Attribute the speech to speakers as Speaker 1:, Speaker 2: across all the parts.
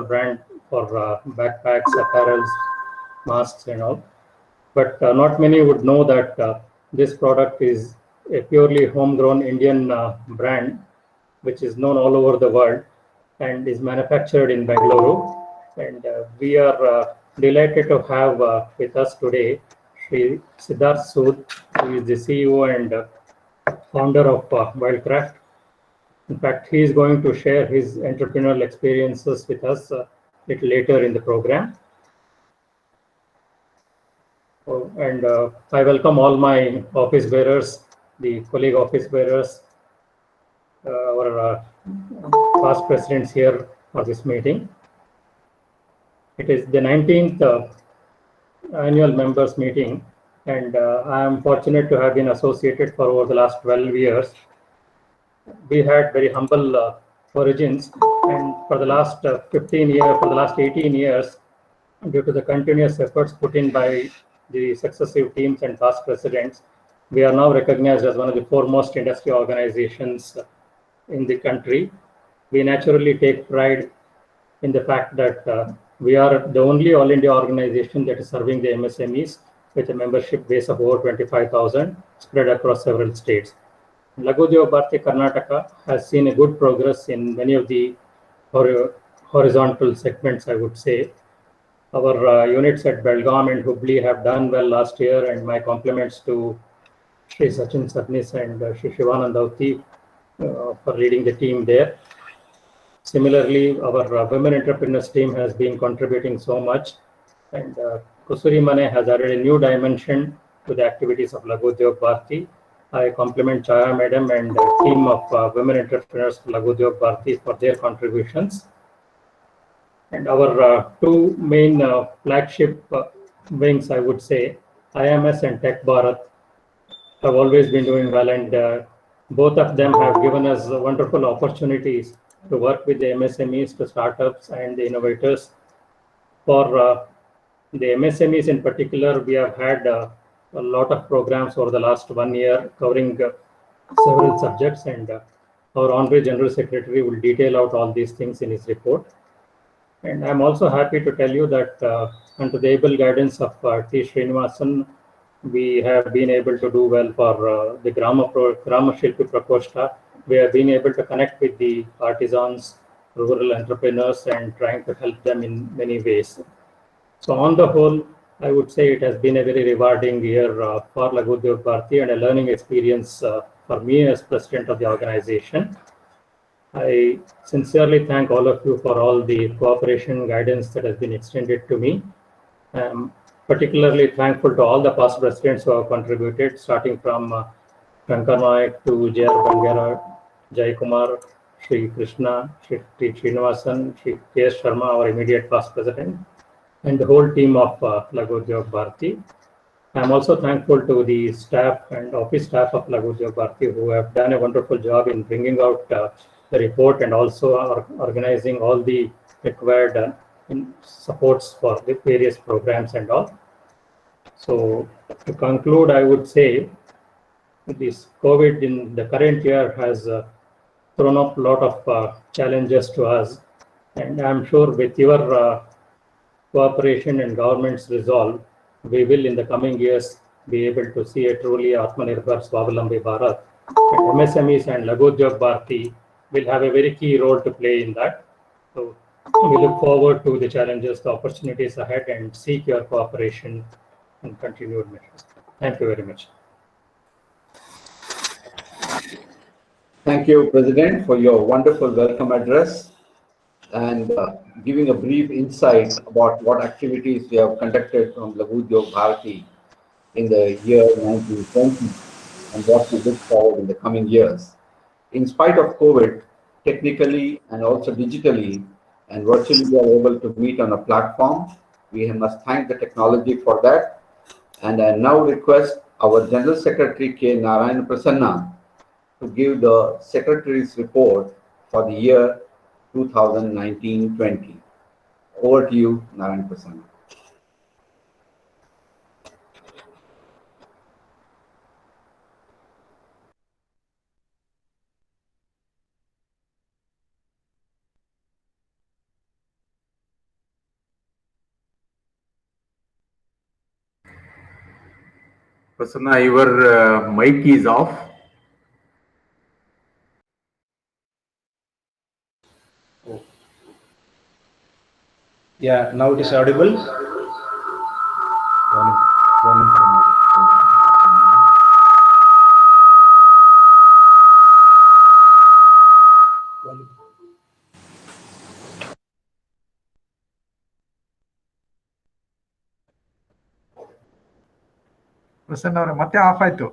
Speaker 1: brand for backpacks, apparels, masks, and all. But not many would know that this product is a purely homegrown Indian brand, which is known all over the world and is manufactured in Bangalore. And we are delighted to have with us today Sri Siddharth Sood, who is the CEO and founder of Wildcraft. In fact, he is going to share his entrepreneurial experiences with us a little later in the program. And I welcome all my office bearers, the colleague office bearers, our past presidents here for this meeting. It is the 19th annual members meeting, and I am fortunate to have been associated for over the last 12 years. We had very humble origins, and for the last 15 years, for the last 18 years, due to the continuous efforts put in by the successive teams and past presidents, we are now recognized as one of the foremost industry organizations in the country. We naturally take pride in the fact that we are the only All India organization that is serving the MSMEs with a membership base of over 25,000 spread across several states. Laghu Udyog Bharati Karnataka has seen a good progress in many of the horizontal segments, I would say. Our units at Belgaum and Hubli have done well last year, and my compliments to Shri Sachin Sarnis and Shri Shivanand Dauti for leading the team there. Similarly, our women entrepreneurs team has been contributing so much, and Kusuri Mane has added a new dimension to the activities of Laghu Udyog Bharati. I compliment Chaya Madam and the team of women entrepreneurs of Laghu Udyog Bharati for their contributions. And our two main flagship wings, I would say, IMS and Tech Bharat, have always been doing well, and both of them have given us wonderful opportunities to work with the MSMEs, the startups, and the innovators. For the MSMEs in particular, we have had a lot of programs over the last 1 year covering several subjects, and our Honorary General Secretary will detail out all these things in his report. And I'm also happy to tell you that under the able guidance of T. Srinivasan, we have been able to do well for the Grama Shilpi Prakoshta. We have been able to connect with the artisans, rural entrepreneurs, and trying to help them in many ways. So on the whole, I would say it has been a very rewarding year for Laghu Udyog Bharati and a learning experience for me as president of the organization. I sincerely thank all of you for all the cooperation guidance that has been extended to me. I'm particularly thankful to all the past presidents who have contributed, starting from Shankar Naik to J.R. Bangera, Jai Kumar, Sri Krishna, Sri Srinivasan, Sri K.S. Sharma, our immediate past president, and the whole team of Laghu Udyog Bharati. I'm also thankful to the staff and office staff of Laghu Udyog Bharati who have done a wonderful job in bringing out the report and also are organizing all the required supports for the various programs and all. So to conclude, I would say this COVID in the current year has thrown up a lot of challenges to us, and I'm sure with your cooperation and government's resolve, we will in the coming years be able to see a truly Atmanirbhar Swavalambi Bharat. And MSMEs and Laghu Udyog Bharati will have a very key role to play in that. So we look forward to the challenges, the opportunities ahead, and seek your cooperation and continued measures. Thank you very much.
Speaker 2: Thank you, President, for your wonderful welcome address and giving a brief insight about what activities we have conducted from Laghu Udyog Bharati in the year 1920 and what we look forward in the coming years. In spite of COVID, technically and also digitally and virtually we are able to meet on a platform. We must thank the technology for that. And I now request our General Secretary K. Narayana Prasanna to give the Secretary's report for the year 2019-20. Over to you, Narayana Prasanna.
Speaker 3: Prasanna, your mic is off.
Speaker 4: Yeah, now it is audible.
Speaker 5: Prasanna ಅವರೇ ಮತ್ತೆ of ಆಯ್ತು.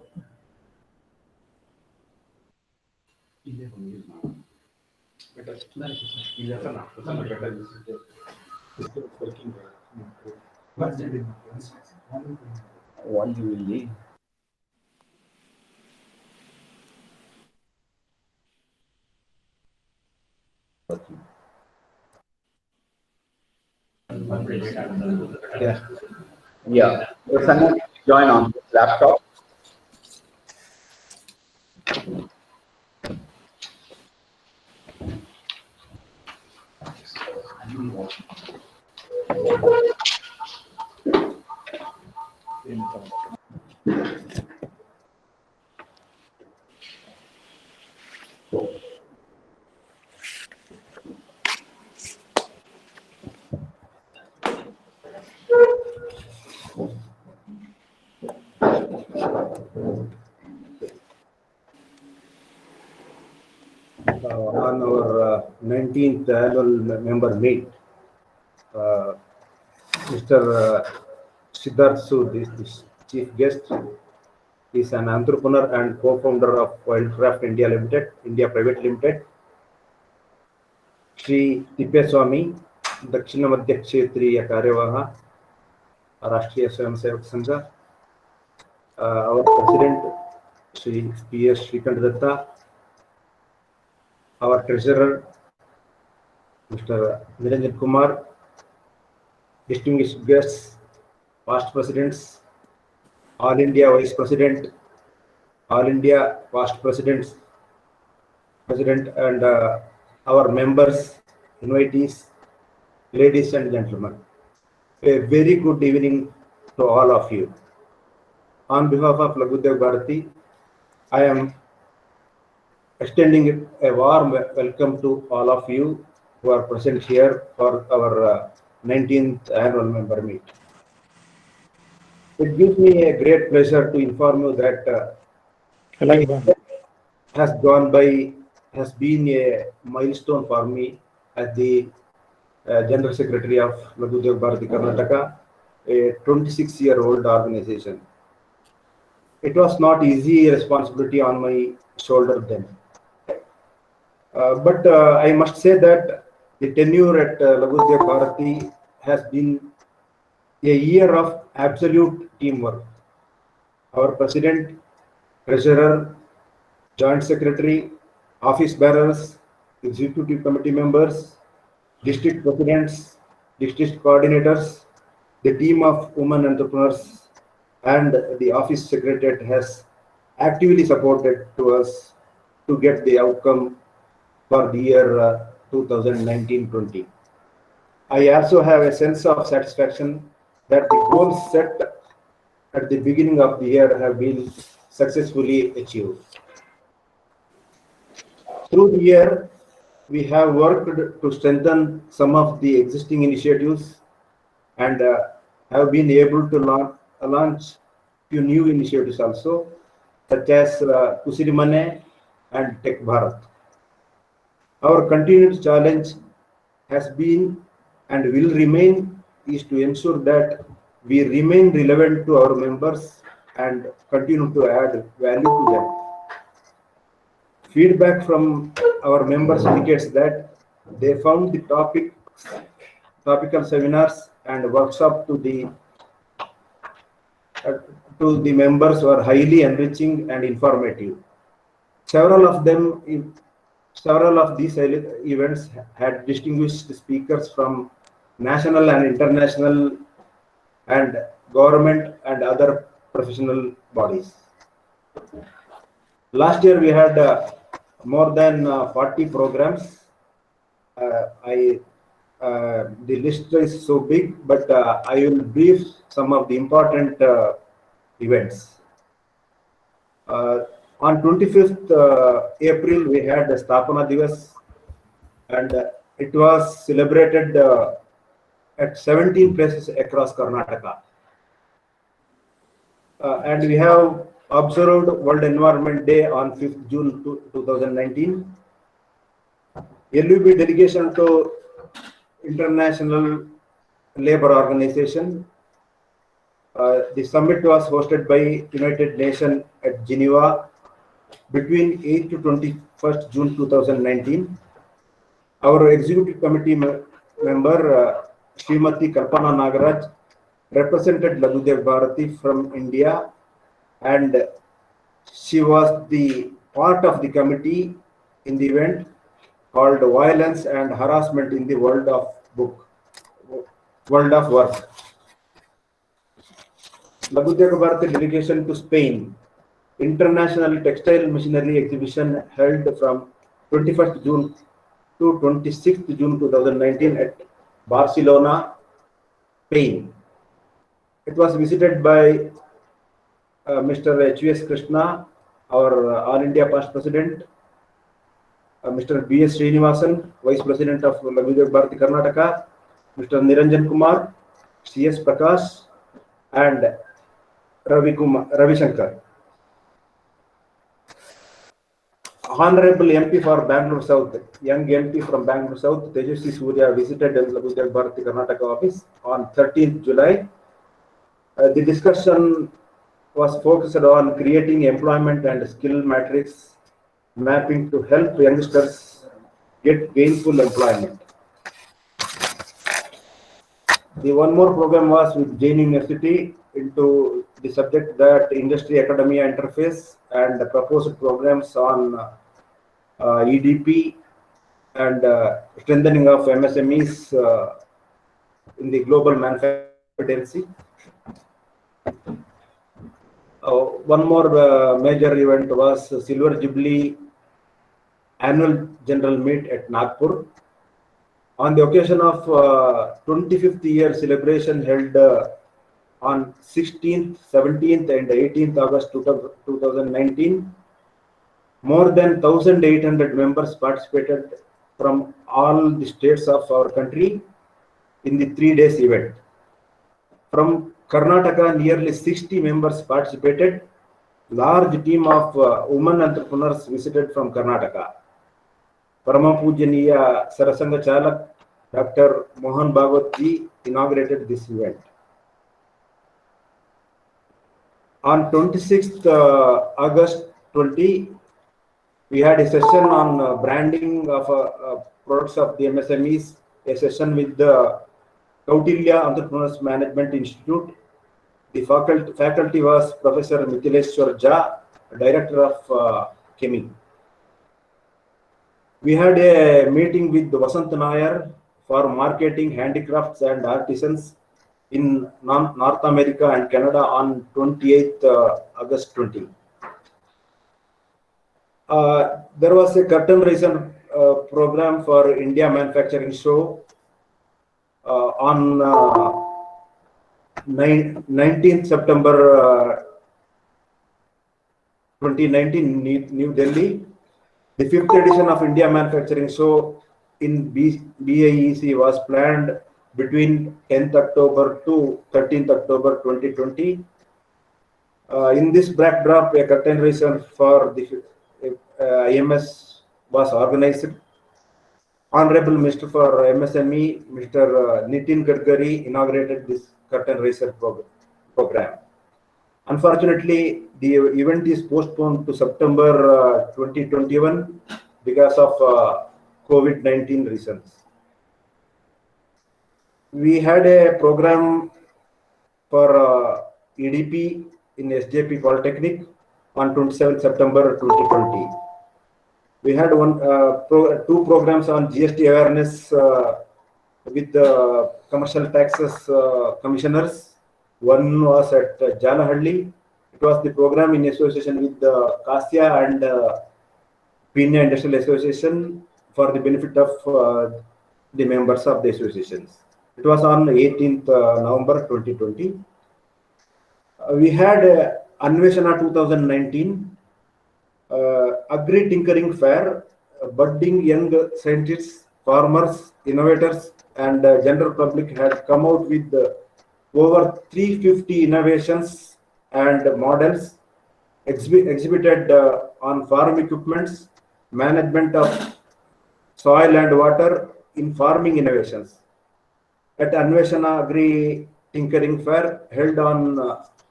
Speaker 2: Yeah. Prasanna, join on this laptop.
Speaker 4: On our 19th annual member meet, Mr. Siddharth Sood is the chief guest. He is an entrepreneur and co-founder of Wildcraft India Limited, India Private Limited. Shri Tippeswamy, Dakshina Madhya Kshetriya Karyavaha, Rashtriya Swayamsevak Sangha. Our president, Shri P.S. Shrikant Datta. Our treasurer, Mr. Niranjan Kumar, distinguished guests, past presidents, All India Vice President, All India past presidents, President, and our members, invitees, ladies and gentlemen. A very good evening to all of you. On behalf of Laghu Udyog Bharati, I am extending a warm welcome to all of you who are present here for our 19th annual member meet. It gives me a great pleasure to inform you that has been a milestone for me as the General Secretary of Laghu Udyog Bharati Karnataka, a 26-year-old organization. It was not easy responsibility on my shoulder then. But I must say that the tenure at Laghu Udyog Bharati has been a year of absolute teamwork. Our president, treasurer, joint secretary, office bearers, executive committee members, district presidents, district coordinators, the team of women entrepreneurs, and the office secretariat has actively supported to us to get the outcome for the year 2019-20. I also have a sense of satisfaction that the goals set at the beginning of the year have been successfully achieved. Through the year, we have worked to strengthen some of the existing initiatives and have been able to launch few new initiatives also, such as Kusiri Mane and Tech Bharat. Our continued challenge has been and will remain is to ensure that we remain relevant to our members and continue to add value to them. Feedback from our members indicates that they found the topical seminars and workshop to the members were highly enriching and informative. Several of these events had distinguished speakers from national and international and government and other professional bodies. Last year we had more than 40 programs. The list is so big, but I will brief some of the important events. On 25th April, we had the Sthapana Divas, and it was celebrated at 17 places across Karnataka. And we have observed World Environment Day on 5th June 2019. LUB delegation to International Labour Organization. The summit was hosted by United Nations at Geneva between 8th to 21st June 2019. Our executive committee member, Srimati Kalpana Nagaraj, represented Laghudev Bharati from India, and she was the part of the committee in the event called Violence and Harassment in the World of Work. Laghudev Bharati delegation to Spain. International Textile Machinery Exhibition held from 21st June to 26th June 2019 at Barcelona, Spain. It was visited by Mr. H.V.S. Krishna, our All India Past President, Mr. B.S. Srinivasan, Vice President of Laghudev Bharati Karnataka, Mr. Niranjan Kumar, C.S. Prakash, and Ravi Shankar. Honorable MP for Bangalore South, young MP from Bangalore South, Tejasvi Surya, visited Laghudev Bharati Karnataka office on 13th July. The discussion was focused on creating employment and skill matrix mapping to help youngsters get gainful employment. The one more program was with Jain University into the subject that industry academia interface and the proposed programs on EDP and strengthening of MSMEs in the global manufacturing. One more major event was Silver Jubilee Annual General Meet at Nagpur. On the occasion of 25th year celebration held on 16th, 17th and 18th August 2019, more than 1,800 members participated from all the states of our country in the 3 days event. From Karnataka, nearly 60 members participated. Large team of women entrepreneurs visited from Karnataka. Parama Pujaniya Sarasanga Chalak, Dr. Mohan Bhagwat ji inaugurated this event. On 26th August 20, we had a session on branding of products of the MSMEs, a session with the Kautilya Entrepreneurs Management Institute. The faculty was Professor Mithileshwar Jha, Director of Chemi. We had a meeting with Vasant Nair for marketing handicrafts and artisans in North America and Canada on 28th August 20. There was a curtain raiser program for India Manufacturing Show on 19th September 2019 in New Delhi. The 5th edition of India Manufacturing Show in BIEC was planned between 10th October to 13th October 2020. In this backdrop, a curtain raiser for the IMS was organized. Honorable Minister for MSME, Mr. Nitin Gadkari, inaugurated this curtain raiser program. Unfortunately, the event is postponed to September 2021 because of COVID-19 reasons. We had a program for EDP in SJP Polytechnic on 27 September 2020. We had two programs on GST awareness with the commercial taxes commissioners. One was at Jalahalli. It was the program in association with the Kasya and Peenya Industrial Association for the benefit of the members of the associations. It was on 18th November 2020. We had Anveshana 2019 Agri Tinkering Fair, budding young scientists, farmers, innovators, and general public had come out with over 350 innovations and models exhibited on farm equipments, management of soil and water in farming innovations. At Anveshana Agri Tinkering Fair held on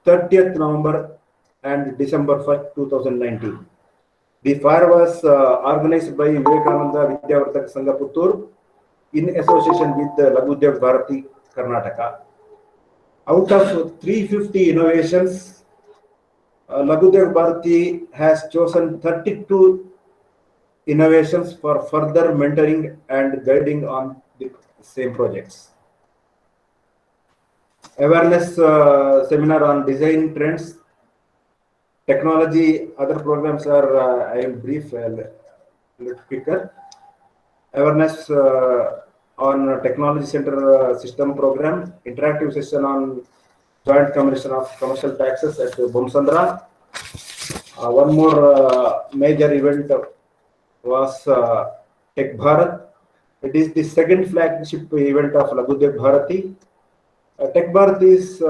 Speaker 4: 30th November and December 1st, 2019. The fair was organized by Vivekananda Vidyavardhak Sangha Puttur in association with Laghu Udyog Bharati Karnataka. Out of 350 innovations, Laghu Udyog Bharati has chosen 32 innovations for further mentoring and guiding on the same projects. Awareness seminar on design trends, technology, other programs are, I will brief a little quicker. Awareness on technology center system program, interactive session on joint commission of commercial taxes at Bomsandra. One more major event was Tech Bharat. It is the second flagship event of Laghu Udyog Bharati. Tech Bharat is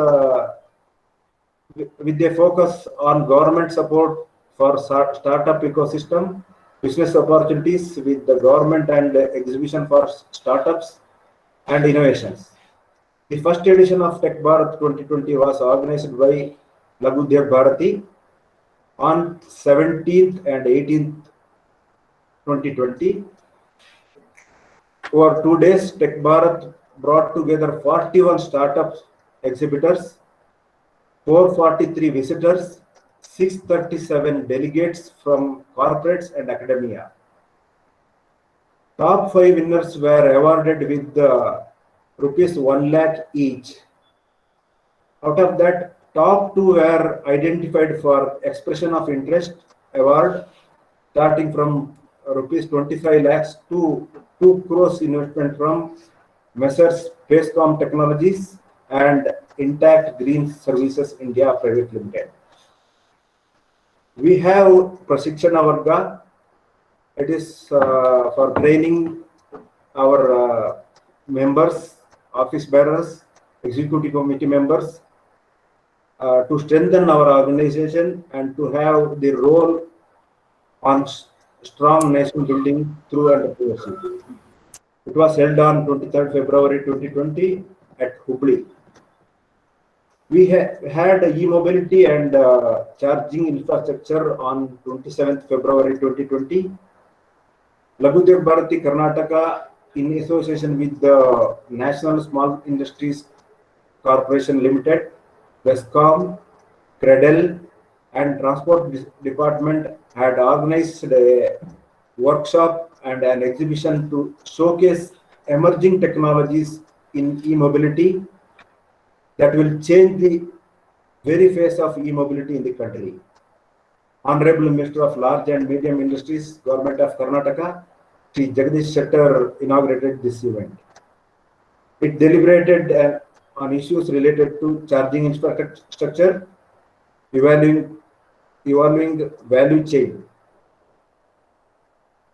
Speaker 4: with a focus on government support for startup ecosystem, business opportunities with the government and exhibition for startups and innovations. The first edition of Tech Bharat 2020 was organized by Laghu Udyog Bharati on 17th and 18th 2020. Over 2 days, Tech Bharat brought together 41 startup exhibitors, 443 visitors, 637 delegates from corporates and academia. Top 5 winners were awarded with rupees 1 lakh each. Out of that, top 2 were identified for expression of interest award, starting from rupees 25 lakhs to 2 crores investment from Messrs. Spacecom Technologies and Intact Green Services India Private Limited. We have Prashikshana Varga. It is for training our members, office bearers, executive committee members to strengthen our organization and to have the role on strong nation building through entrepreneurship. It was held on 23rd February 2020 at Hubli. We had e-mobility and charging infrastructure on 27th February 2020. Laghu Udyog Bharati Karnataka, in association with the National Small Industries Corporation Limited, Westcom, Credel, and Transport Department had organized a workshop and an exhibition to showcase emerging technologies in e-mobility that will change the very face of e-mobility in the country. Honorable Minister of Large and Medium Industries, Government of Karnataka, Sri Jagdish Shettar inaugurated this event. It deliberated on issues related to charging infrastructure, evolving value chain.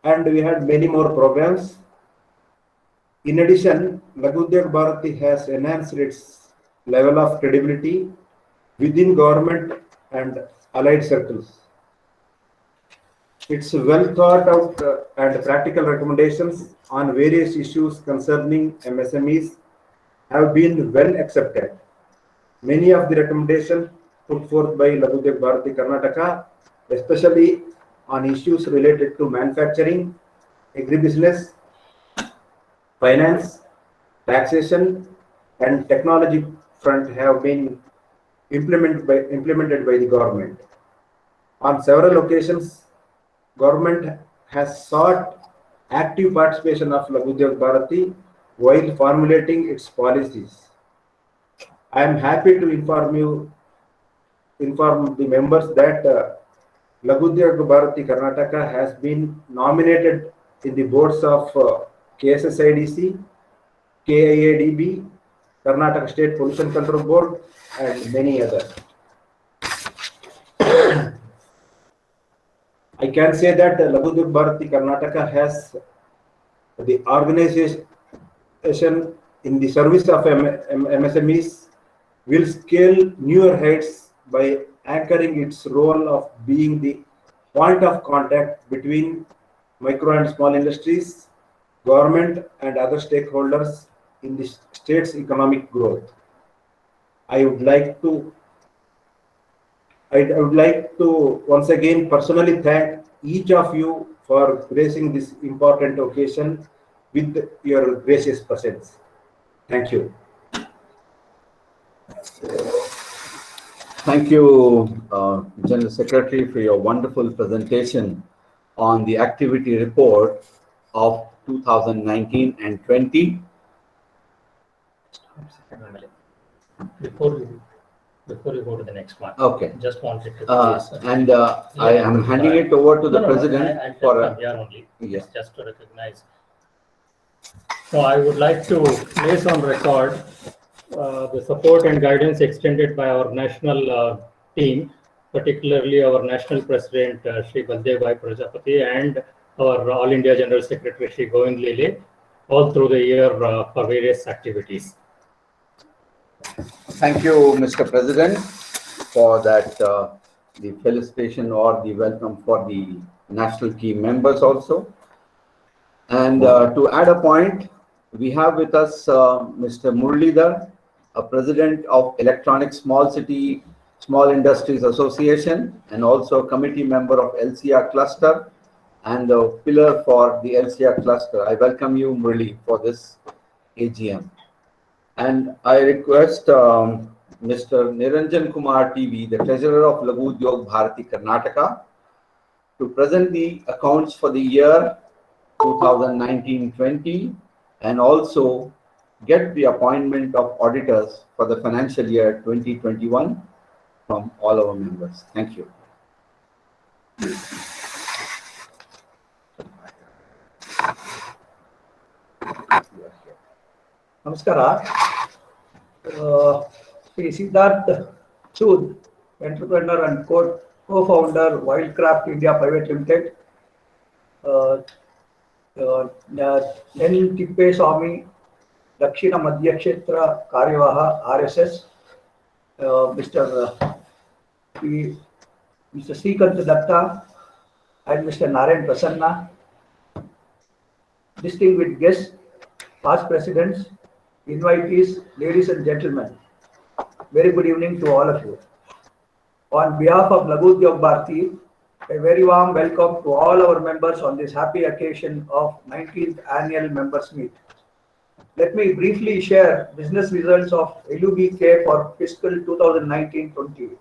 Speaker 4: And we had many more programs. In addition, Laghu Udyog Bharati has enhanced its level of credibility within government and allied circles. Its well thought out and practical recommendations on various issues concerning MSMEs have been well accepted. Many of the recommendations put forth by Laghu Udyog Bharati Karnataka, especially on issues related to manufacturing, agribusiness, finance, taxation, and technology front have been implemented by the government. On several occasions, government has sought active participation of Laghu Udyog Bharati while formulating its policies. I am happy to inform the members that Laghu Udyog Bharati Karnataka has been nominated in the boards of KSSIDC, KIADB, Karnataka State Pollution Control Board, and many others. I can say that Laghu Udyog Bharati Karnataka has the organization in the service of MSMEs will scale newer heights by anchoring its role of being the point of contact between micro and small industries, government, and other stakeholders in the state's economic growth. I would like to once again personally thank each of you for gracing this important occasion with your gracious presence. Thank you.
Speaker 2: Thank you, General Secretary, for your wonderful presentation on the activity report of 2019 and 20.
Speaker 1: Before you go to the next one.
Speaker 2: Okay.
Speaker 1: Just wanted to.
Speaker 2: I am handing it over to the President
Speaker 1: I
Speaker 2: for
Speaker 1: here only.
Speaker 2: Yeah.
Speaker 1: It's just to recognize. So I would like to place on record the support and guidance extended by our national team, particularly our national president, Shri Baldev Bhai Prajapati, and our All India General Secretary, Shri Govind Lele, all through the year for various activities.
Speaker 2: Thank you, Mr. President, for that, the felicitation or the welcome for the national team members also. And to add a point, we have with us Mr. Muralidhar, a president of Electronic Small City Small Industries Association, and also a committee member of LCR Cluster and a pillar for the LCR Cluster. I welcome you, Murali, for this AGM. And I request Mr. Niranjan Kumar TV, the treasurer of Laghu Udyog Bharati Karnataka, to present the accounts for the year 2019-20 and also get the appointment of auditors for the financial year 2021 from all our members. Thank you.
Speaker 6: Namaskara. Sri Siddharth Sood, entrepreneur and co-founder, Wildcraft India Private Limited. N. Tippeswamy, Dakshina Madhya Kshetra Karyavaha, RSS. Mr. Srikant Datta and Mr. Narayan Prasanna. Distinguished guests, past presidents, invitees, ladies and gentlemen, very good evening to all of you. On behalf of Laghu Udyog Bharati, a very warm welcome to all our members on this happy occasion of 19th Annual Members Meet. Let me briefly share business results of LUBK for fiscal 2019-20.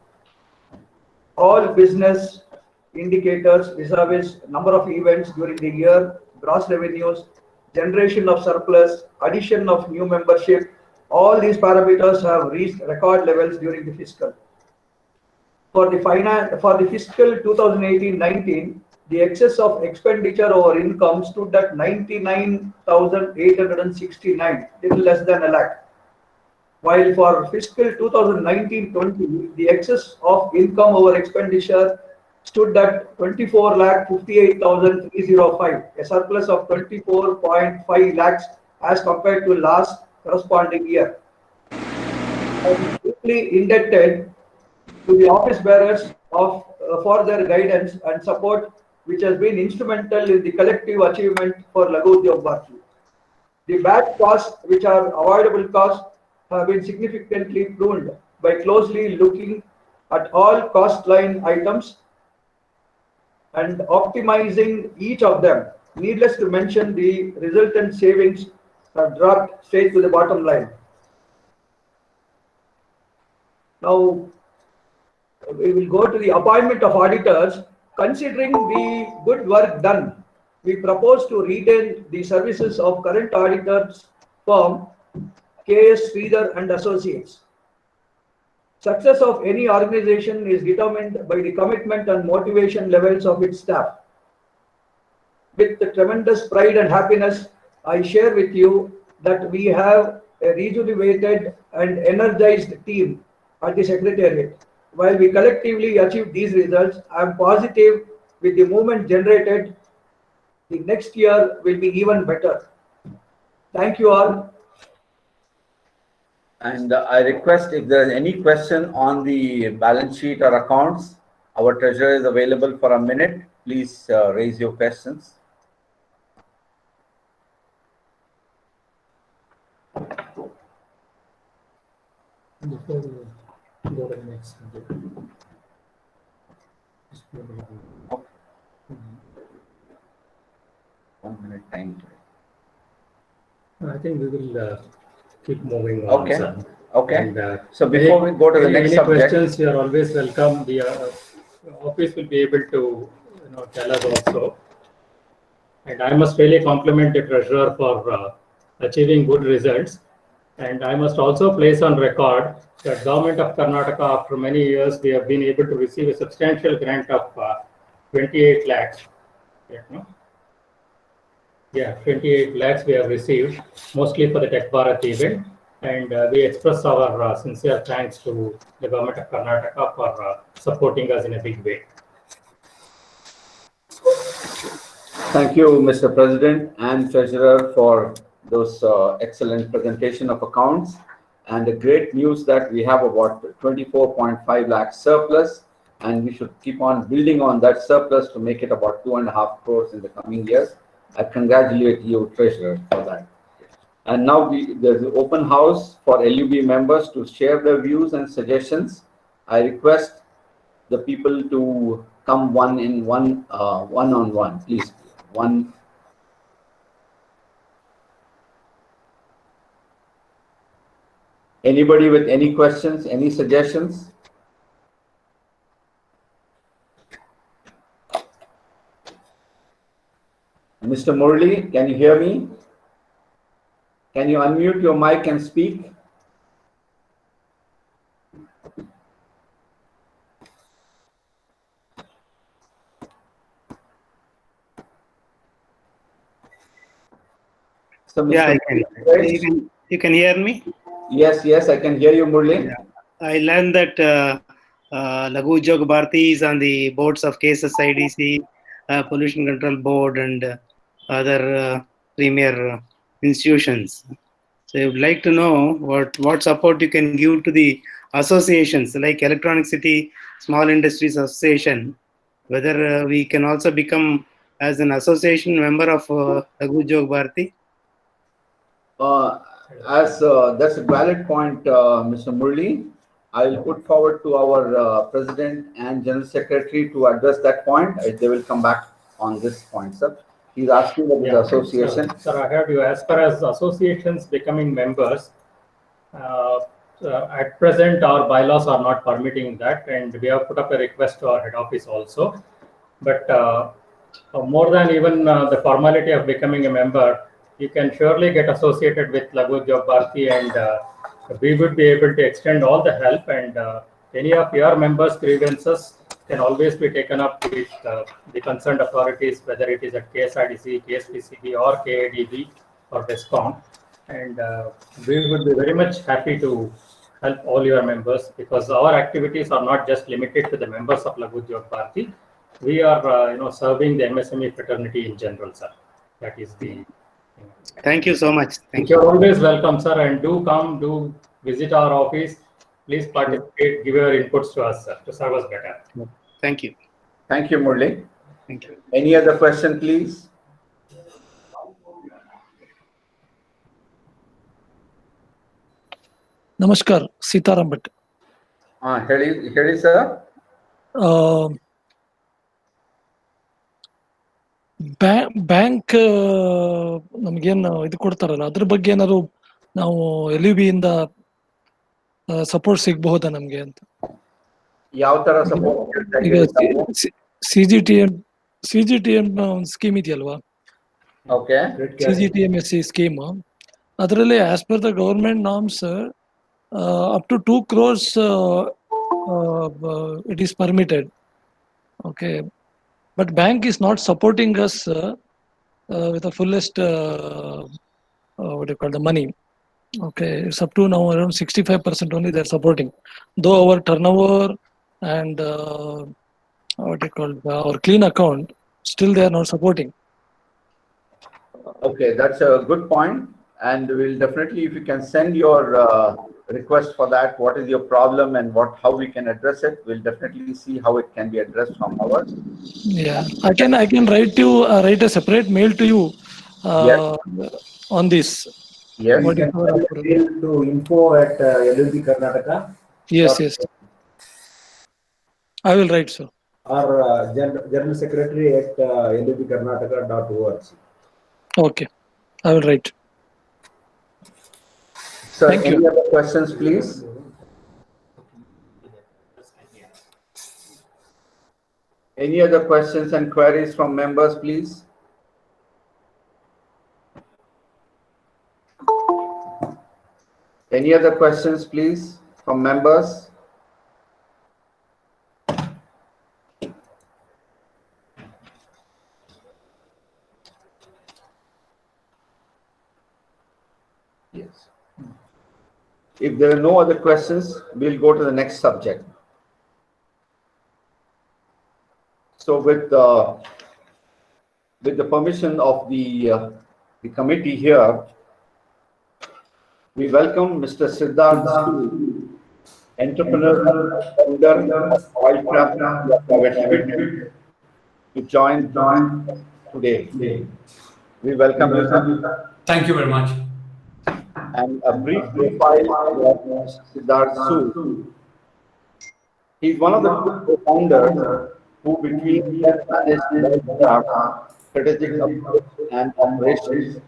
Speaker 6: All business indicators vis-a-vis number of events during the year, gross revenues, generation of surplus, addition of new membership, all these parameters have reached record levels during the fiscal. For the fiscal 2018-19, the excess of expenditure over income stood at 99,869, little less than a lakh. While for fiscal 2019-20, the excess of income over expenditure stood at 24,58,305, a surplus of 24.5 lakhs as compared to last corresponding year. I am deeply indebted to the office bearers for their guidance and support, which has been instrumental in the collective achievement for Laghu Udyog Bharati. The bad costs, which are avoidable costs, have been significantly pruned by closely looking at all cost line items and optimizing each of them. Needless to mention, the resultant savings have dropped straight to the bottom line. Now, we will go to the appointment of auditors. Considering the good work done, we propose to retain the services of current auditors firm KS Sridhar and Associates. Success of any organization is determined by the commitment and motivation levels of its staff. With the tremendous pride and happiness, I share with you that we have a rejuvenated and energized team at the Secretariat. While we collectively achieve these results, I am positive with the movement generated, the next year will be even better. Thank you all.
Speaker 2: And I request if there is any question on the balance sheet or accounts, our treasurer is available for a minute. Please raise your questions.
Speaker 1: Before we go to the next subject. Just go to the-
Speaker 2: 1 minute time.
Speaker 1: I think we will keep moving on.
Speaker 2: Okay.
Speaker 1: Sir.
Speaker 2: Okay.
Speaker 1: And,
Speaker 2: So before we go to the next
Speaker 1: any
Speaker 2: subject,
Speaker 1: questions, you are always welcome. The office will be able to tell us also. And I must really compliment the treasurer for achieving good results. And I must also place on record that Government of Karnataka, after many years, we have been able to receive a substantial grant of 28 lakhs. Yeah, 28 lakhs we have received, mostly for the Tech Bharat event. And we express our sincere thanks to the Government of Karnataka for supporting us in a big way.
Speaker 2: thank you, Mr. President and Treasurer, for those excellent presentation of accounts. And the great news that we have about 24.5 lakh surplus, and we should keep on building on that surplus to make it about 2.5 crores in the coming years. I congratulate you, Treasurer, for that. And now there's an open house for LUB members to share their views and suggestions. I request the people to come one-on-one, please. One. Anybody with any questions, any suggestions? Mr. Murli, can you hear me? Can you unmute your mic and speak? So, Mr.
Speaker 7: Yeah, I can. You can hear me?
Speaker 2: Yes, I can hear you, Murli.
Speaker 7: Yeah. I learned that Laghu Udyog Bharati is on the boards of KSSIDC, Pollution Control Board, and other premier institutions. So I would like to know what support you can give to the associations like Electronic City Small Industries Association, whether we can also become as an association member of Laghu Udyog Bharati.
Speaker 2: That's a valid point, Mr. Murli. I'll put forward to our President and General Secretary to address that point. They will come back on this point, sir. He's asking about the association.
Speaker 1: Sir, I heard you. As far as associations becoming members, at present our bylaws are not permitting that, and we have put up a request to our head office also. But more than even the formality of becoming a member, you can surely get associated with Laghu Udyog Bharati, and we would be able to extend all the help, and any of your members' grievances can always be taken up with the concerned authorities, whether it is at KSRDC, KSPCB, or KADB or DESCOM. And we would be very much happy to help all your members, because our activities are not just limited to the members of Laghu Udyog Bharati. We are, serving the MSME fraternity in general, sir. That is the.
Speaker 7: Thank you so much. Thank you.
Speaker 1: You're always welcome, sir, and do visit our office. Please participate, give your inputs to us, sir, to serve us better.
Speaker 7: Thank you.
Speaker 2: Thank you, Murli.
Speaker 7: Thank you.
Speaker 2: Any other question, please?
Speaker 8: ನಮಸ್ಕಾರ ಸೀತಾರಾಮ್ ಭಟ್.
Speaker 2: ಹೇಳಿ sir.
Speaker 8: Bank ನಮ್ಗೇನು ಇದು ಕೊಡ್ತಾರಲ್ಲ, ಅದ್ರ ಬಗ್ಗೆ ಏನಾದ್ರು ನಾವು LUB ಇಂದ ಸಪೋರ್ಟ್ ಸಿಗಬಹುದಾ ನಮ್ಗೆ ಅಂತ?
Speaker 2: ಯಾವ ತರ ಸಪೋರ್ಟ್?
Speaker 8: ಈಗ CGTM ಒಂದು ಸ್ಕೀಮ್ ಇದೆಯಲ್ವಾ?
Speaker 2: ಓಕೆ.
Speaker 8: CGTMSE ಸ್ಕೀಮ್, ಅದರಲ್ಲಿ as per the government norms up to 2 crores it is permitted. Okay, but bank is not supporting us with the fullest what do you call the money. Okay, it's up to now around 65% only they're supporting, though our turnover and our clean account, still they are not supporting.
Speaker 2: Okay, that's a good point. And we'll definitely, if you can send your request for that, what is your problem and how we can address it, we'll definitely see how it can be addressed from our.
Speaker 8: Yeah, I can write a separate mail to you on this.
Speaker 2: Yes.
Speaker 8: What is our approach?
Speaker 4: Mail to info@LLB Karnataka.
Speaker 8: Yes. I will write, sir.
Speaker 4: Or General Secretary at llbkarnataka.org.
Speaker 8: Okay, I will write.
Speaker 2: Sir,
Speaker 8: Thank
Speaker 2: any
Speaker 8: you.
Speaker 2: other questions, please? Any other questions and queries from members, please? Any other questions, please, from members? Yes. If there are no other questions, we'll go to the next subject. So with the permission of the committee here, we welcome Mr. Siddharth Sood, entrepreneur, founder of Wildcraft Private Limited, to join today. We welcome you, sir.
Speaker 9: Thank you very much.
Speaker 2: And a brief profile of Mr. Siddharth Sood. He's one of the co-founders who, between Wildcraft, strategic approach and operations.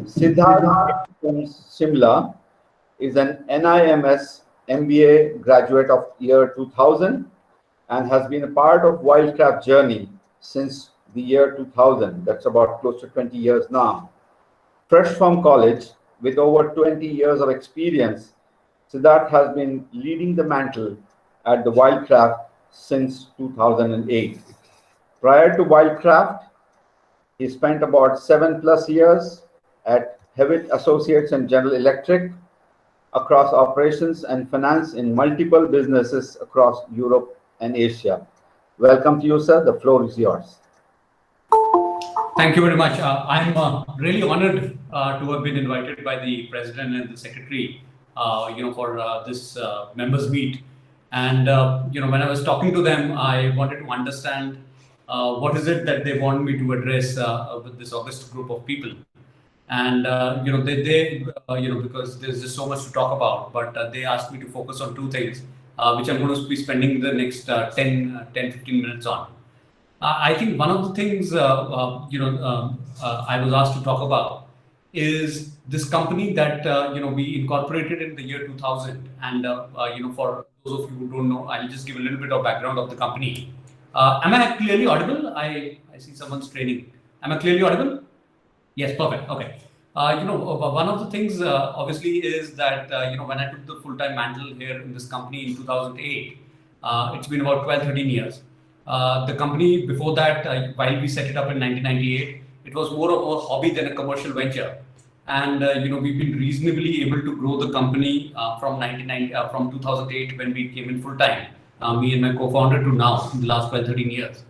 Speaker 2: Siddharth from Shimla is an NIMS MBA graduate of year 2000 and has been a part of Wildcraft journey since the year 2000. That's about close to 20 years now. Fresh from college with over 20 years of experience, Siddharth has been leading the mantle at the Wildcraft since 2008. Prior to Wildcraft, he spent about 7+ years at Hewitt Associates and General Electric across operations and finance in multiple businesses across Europe and Asia. Welcome to you, sir. The floor is yours.
Speaker 9: Thank you very much. I'm really honored to have been invited by the president and the secretary, for this members meet. And when I was talking to them, I wanted to understand what is it that they want me to address with this august group of people. And because there's just so much to talk about, but they asked me to focus on two things, which I'm going to be spending the next 10-15 minutes on. I think one of the things I was asked to talk about is this company that we incorporated in the year 2000. And for those of you who don't know, I'll just give a little bit of background of the company. Am I clearly audible? I see someone's training. Am I clearly audible? Yes, perfect. Okay. One of the things obviously is that when I took the full-time mantle here in this company in 2008, it's been about 12-13 years. The company before that, while we set it up in 1998, it was more of a hobby than a commercial venture. And we've been reasonably able to grow the company from 2008 when we came in full time, me and my co-founder, to now in the last 12-13 years.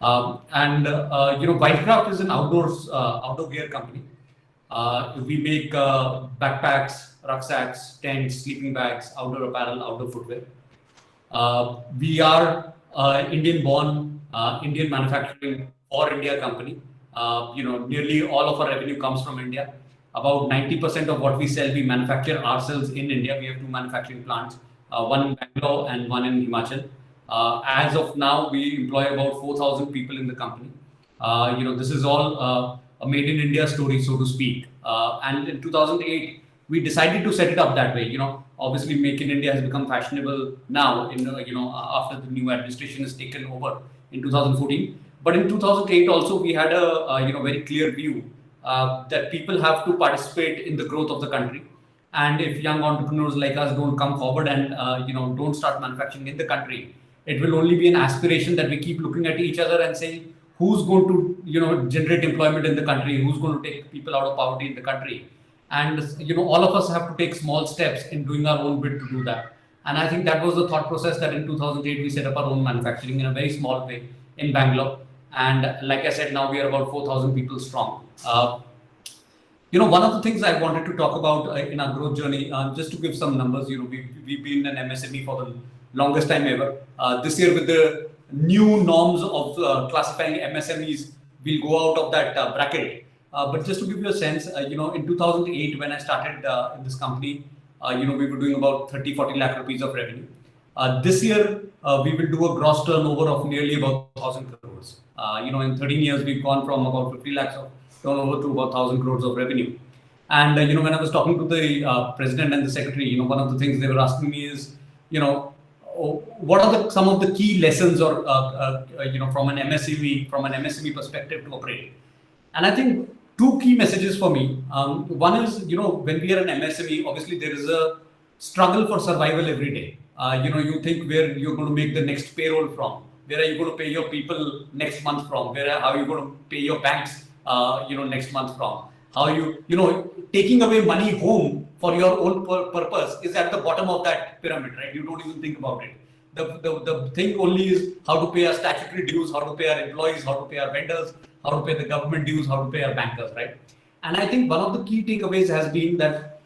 Speaker 9: Wildcraft is an outdoor gear company. We make backpacks, rucksacks, tents, sleeping bags, outdoor apparel, outdoor footwear. We are Indian-born, Indian manufacturing for India company. Nearly all of our revenue comes from India. About 90% of what we sell, we manufacture ourselves in India. We have 2 manufacturing plants, one in Bangalore and one in Himachal. As of now, we employ about 4,000 people in the company. This is all a made in India story, so to speak. And in 2008, we decided to set it up that way. Obviously, Make in India has become fashionable now. After the new administration has taken over in 2014. But in 2008, also we had a very clear view that people have to participate in the growth of the country. And if young entrepreneurs like us don't come forward and don't start manufacturing in the country, it will only be an aspiration that we keep looking at each other and saying, who's going to generate employment in the country, who's going to take people out of poverty in the country. And all of us have to take small steps in doing our own bit to do that. And I think that was the thought process that in 2008 we set up our own manufacturing in a very small way in Bangalore. And like I said, now we are about 4,000 people strong. One of the things I wanted to talk about in our growth journey, just to give some numbers, we've been an MSME for the longest time ever. This year, with the new norms of classifying MSMEs, we'll go out of that bracket. But just to give you a sense, in 2008, when I started in this company, we were doing about 30-40 lakh rupees of revenue. This year, we will do a gross turnover of nearly about 1,000 crores. In 13 years, we've gone from about 50 lakhs of turnover to about 1,000 crores of revenue. And, when I was talking to the president and the secretary, one of the things they were asking me is, what are some of the key lessons or, from an MSME perspective to operate? And I think two key messages for me. One is, when we are an MSME, obviously there is a struggle for survival every day. You think where you're going to make the next payroll from, where are you going to pay your people next month from, how are you going to pay your banks, next month from, how taking away money home for your own purpose is at the bottom of that pyramid, right? You don't even think about it. The thing only is how to pay our statutory dues, how to pay our employees, how to pay our vendors, how to pay the government dues, how to pay our bankers, right? And I think one of the key takeaways has been that,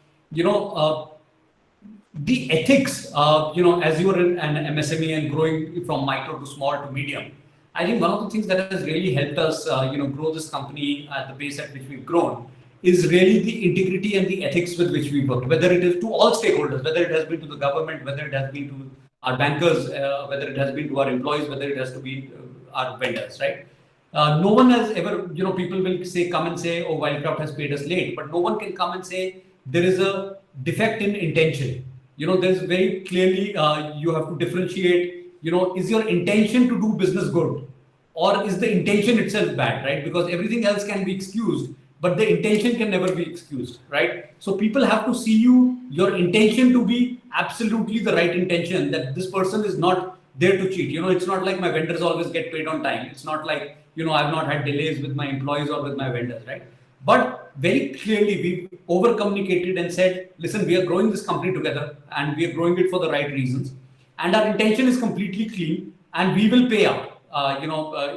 Speaker 9: the ethics, as you are an MSME and growing from micro to small to medium, I think one of the things that has really helped us, grow this company at the pace at which we've grown is really the integrity and the ethics with which we work, whether it is to all stakeholders, whether it has been to the government, whether it has been to our bankers, whether it has been to our employees, whether it has to be our vendors, right? No one has ever, people will come and say, oh, Wildcraft has paid us late, but no one can come and say there is a defect in intention. There's very clearly, you have to differentiate, is your intention to do business good or is the intention itself bad, right? Because everything else can be excused, but the intention can never be excused, right? So people have to see your intention to be absolutely the right intention, that this person is not there to cheat. It's not like my vendors always get paid on time. It's not like, I've not had delays with my employees or with my vendors, right? But very clearly, we over communicated and said, listen, we are growing this company together and we are growing it for the right reasons. And our intention is completely clean and we will pay out.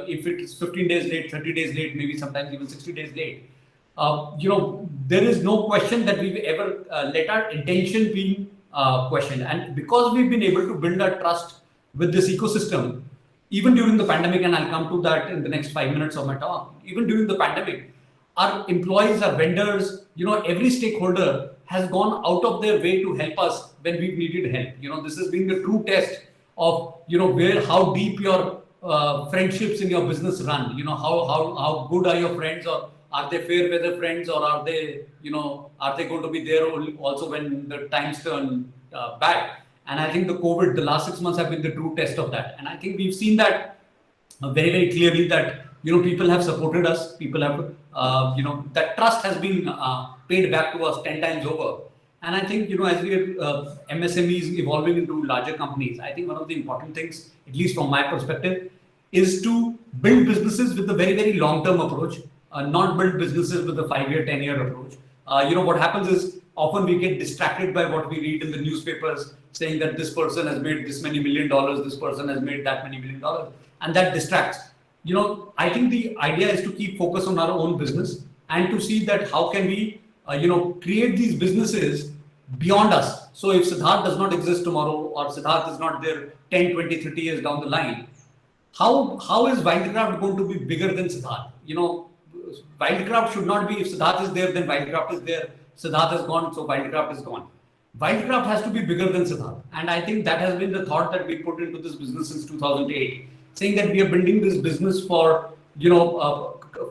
Speaker 9: If it is 15 days late, 30 days late, maybe sometimes even 60 days late. There is no question that we've ever let our intention be questioned. And because we've been able to build our trust with this ecosystem, even during the pandemic, and I'll come to that in the next 5 minutes of my talk, even during the pandemic, our employees, our vendors, every stakeholder has gone out of their way to help us when we've needed help. This has been the true test of, how deep your friendships in your business run. How good are your friends, or are they fair weather friends, or are they going to be there also when the times turn bad? And I think the last 6 months have been the true test of that. And I think we've seen that very, very clearly that, people have supported us. People have, that trust has been paid back to us 10 times over. And I think, as we are MSMEs evolving into larger companies, I think one of the important things, at least from my perspective, is to build businesses with a very, very long-term approach, not build businesses with a 5-year, 10-year approach. What happens is often we get distracted by what we read in the newspapers saying that this person has made this many $1 million, this person has made that many $1 million, and that distracts. I think the idea is to keep focus on our own business and to see that how can we, create these businesses beyond us. So if Siddharth does not exist tomorrow, or Siddharth is not there 10, 20, 30 years down the line, how is Wildcraft going to be bigger than Siddharth? Wildcraft should not be, if Siddharth is there, then Wildcraft is there. Siddharth is gone, so Wildcraft is gone. Wildcraft has to be bigger than Siddharth. And I think that has been the thought that we put into this business since 2008, saying that we are building this business for,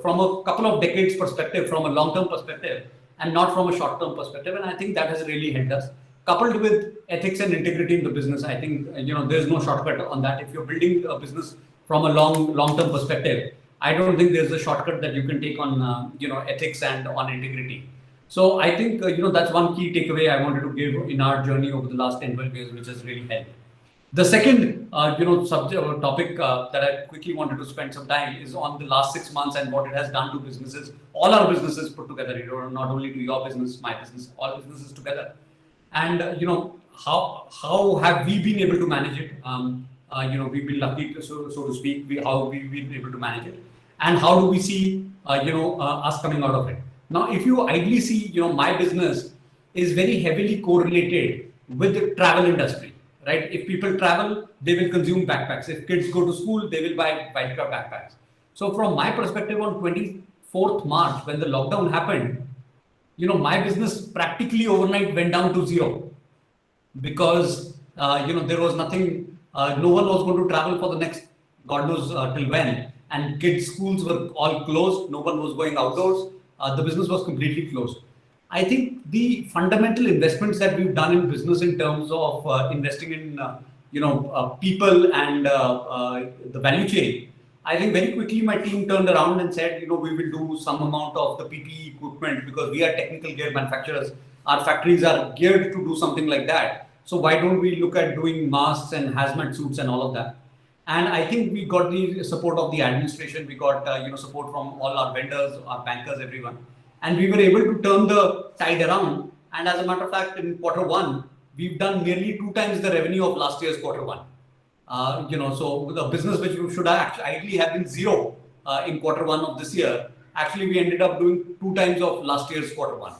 Speaker 9: from a couple of decades perspective, from a long-term perspective, and not from a short-term perspective. And I think that has really helped us. Coupled with ethics and integrity in the business, I think, there's no shortcut on that. If you're building a business from a long-term perspective, I don't think there's a shortcut that you can take on, ethics and on integrity. So I think, that's one key takeaway I wanted to give in our journey over the last 10, 12 years, which has really helped. The second, subject or topic that I quickly wanted to spend some time is on the last 6 months and what it has done to businesses, all our businesses put together, not only to your business, my business, all businesses together. And, how have we been able to manage it? We've been lucky, so to speak. How we've been able to manage it, and how do we see us coming out of it? Now, if you ideally see, my business is very heavily correlated with the travel industry, right? If people travel, they will consume backpacks. If kids go to school, they will buy Wildcraft backpacks. So from my perspective, on 24th March, when the lockdown happened, my business practically overnight went down to zero, because there was nothing, no one was going to travel for the next God knows till when, and kids' schools were all closed, no one was going outdoors, the business was completely closed. I think the fundamental investments that we've done in business in terms of investing in people and the value chain, I think very quickly my team turned around and said, we will do some amount of the PPE equipment, because we are technical gear manufacturers. Our factories are geared to do something like that. So why don't we look at doing masks and hazmat suits and all of that? And I think we got the support of the administration. We got support from all our vendors, our bankers, everyone. And we were able to turn the tide around. And as a matter of fact, in Q1, we've done nearly 2 times the revenue of last year's Q1. So the business which should ideally have been zero in Q1 of this year, actually we ended up doing 2 times of last year's Q1.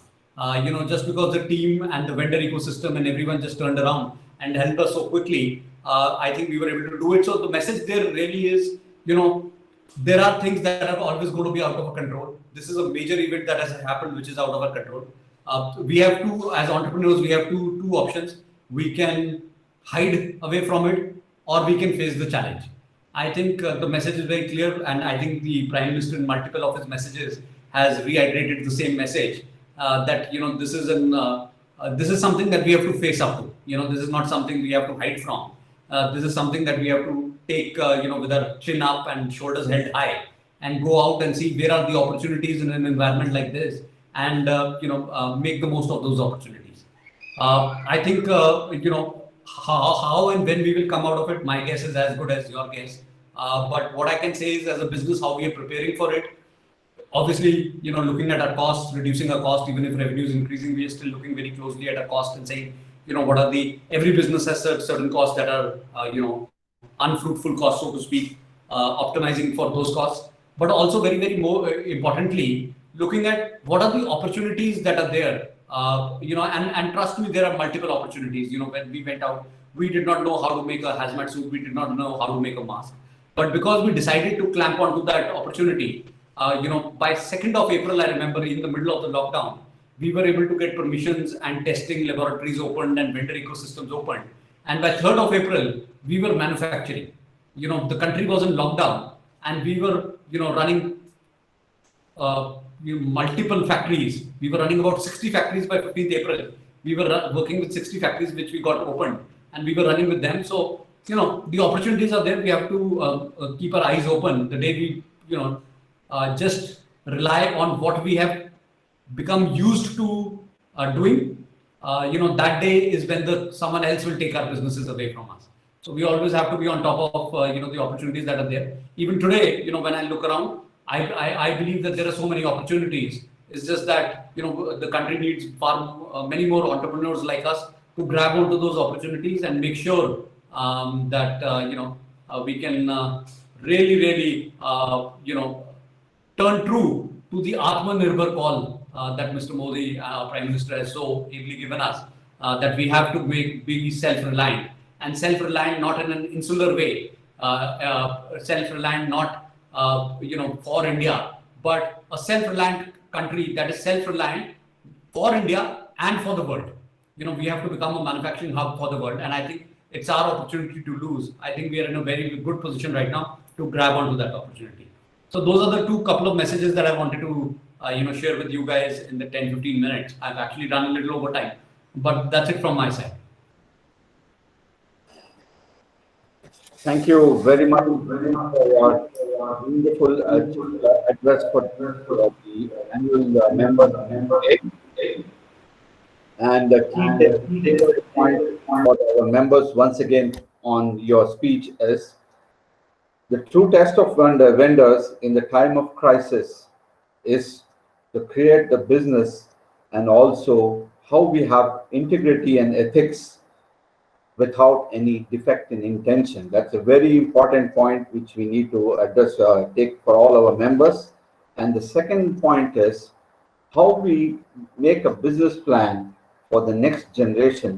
Speaker 9: Just because the team and the vendor ecosystem and everyone just turned around and helped us so quickly, I think we were able to do it. So the message there really is, there are things that are always going to be out of our control. This is a major event that has happened, which is out of our control. We have to, as entrepreneurs, we have two options. We can hide away from it, or we can face the challenge. I think the message is very clear, and I think the Prime Minister in multiple of his messages has reiterated the same message, that this is something that we have to face up to. This is not something we have to hide from. This is something that we have to take with our chin up and shoulders held high, and go out and see where are the opportunities in an environment like this, and make the most of those opportunities. I think how and when we will come out of it, my guess is as good as your guess. But what I can say is, as a business, how we are preparing for it. Obviously, looking at our costs, reducing our cost, even if revenue is increasing, we are still looking very closely at our cost and saying, what are every business has certain costs that are, unfruitful costs, so to speak, optimizing for those costs. But also very, very more importantly, looking at what are the opportunities that are there. And trust me, there are multiple opportunities. When we went out, we did not know how to make a hazmat suit. We did not know how to make a mask. But because we decided to clamp onto that opportunity, by 2nd of April, I remember in the middle of the lockdown, we were able to get permissions and testing laboratories opened and vendor ecosystems opened. And by 3rd of April, we were manufacturing. The country was in lockdown, and we were, running multiple factories. We were running about 60 factories by 15th April. We were working with 60 factories which we got opened, and we were running with them. So, the opportunities are there. We have to keep our eyes open. The day we, just rely on what we have become used to doing, that day is when someone else will take our businesses away from us. So we always have to be on top of, the opportunities that are there. Even today, when I look around, I believe that there are so many opportunities. It's just that, the country needs many more entrepreneurs like us to grab onto those opportunities and make sure that, we can really, turn true to the Atmanirbhar call that Mr. Modi, Prime Minister, has so ably given us, that we have to be self-reliant, and self-reliant not in an insular way, self-reliant not for India, but a self-reliant country that is self-reliant for India and for the world. We have to become a manufacturing hub for the world, and I think it's our opportunity to lose. I think we are in a very good position right now to grab onto that opportunity. So those are the couple of messages that I wanted to share with you guys in the 10-15 minutes. I've actually done a little over time, but that's it from my side.
Speaker 2: Thank you very much for your wonderful address for the annual member day. And the key takeaway point for our members once again on your speech is the true test of vendors in the time of crisis is to create the business, and also how we have integrity and ethics without any defect in intention. That's a very important point which we need to address, take for all our members. And the second point is how we make a business plan for the next generation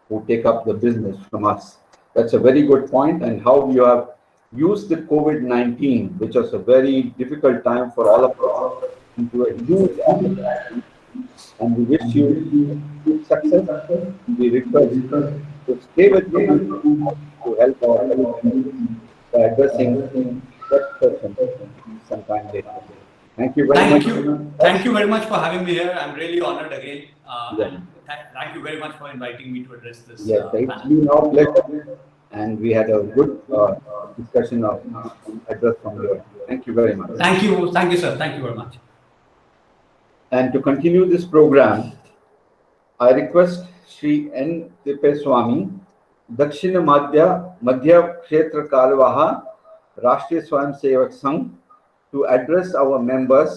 Speaker 2: who take up the business from us. That's a very good point, and how you have used the COVID-19, which was a very difficult time for all of us, into a huge opportunity. And we wish you good success. We request to stay with me to help our community by addressing that person sometime later. Thank you very much.
Speaker 9: Thank you very much for having me here. I'm really honored again.
Speaker 2: Yeah.
Speaker 9: And thank you very much for inviting me to address this.
Speaker 2: Yes, it's
Speaker 9: panel.
Speaker 2: been our pleasure, and we had a good discussion of address from you. Thank you very much.
Speaker 9: Thank you, sir. Thank you very much.
Speaker 2: And to continue this program, I request Shri N. Tippeswamy, Dakshina Madhya Kshetra Kalwaha, Rashtriya Swayam Sevak Sangh, to address our members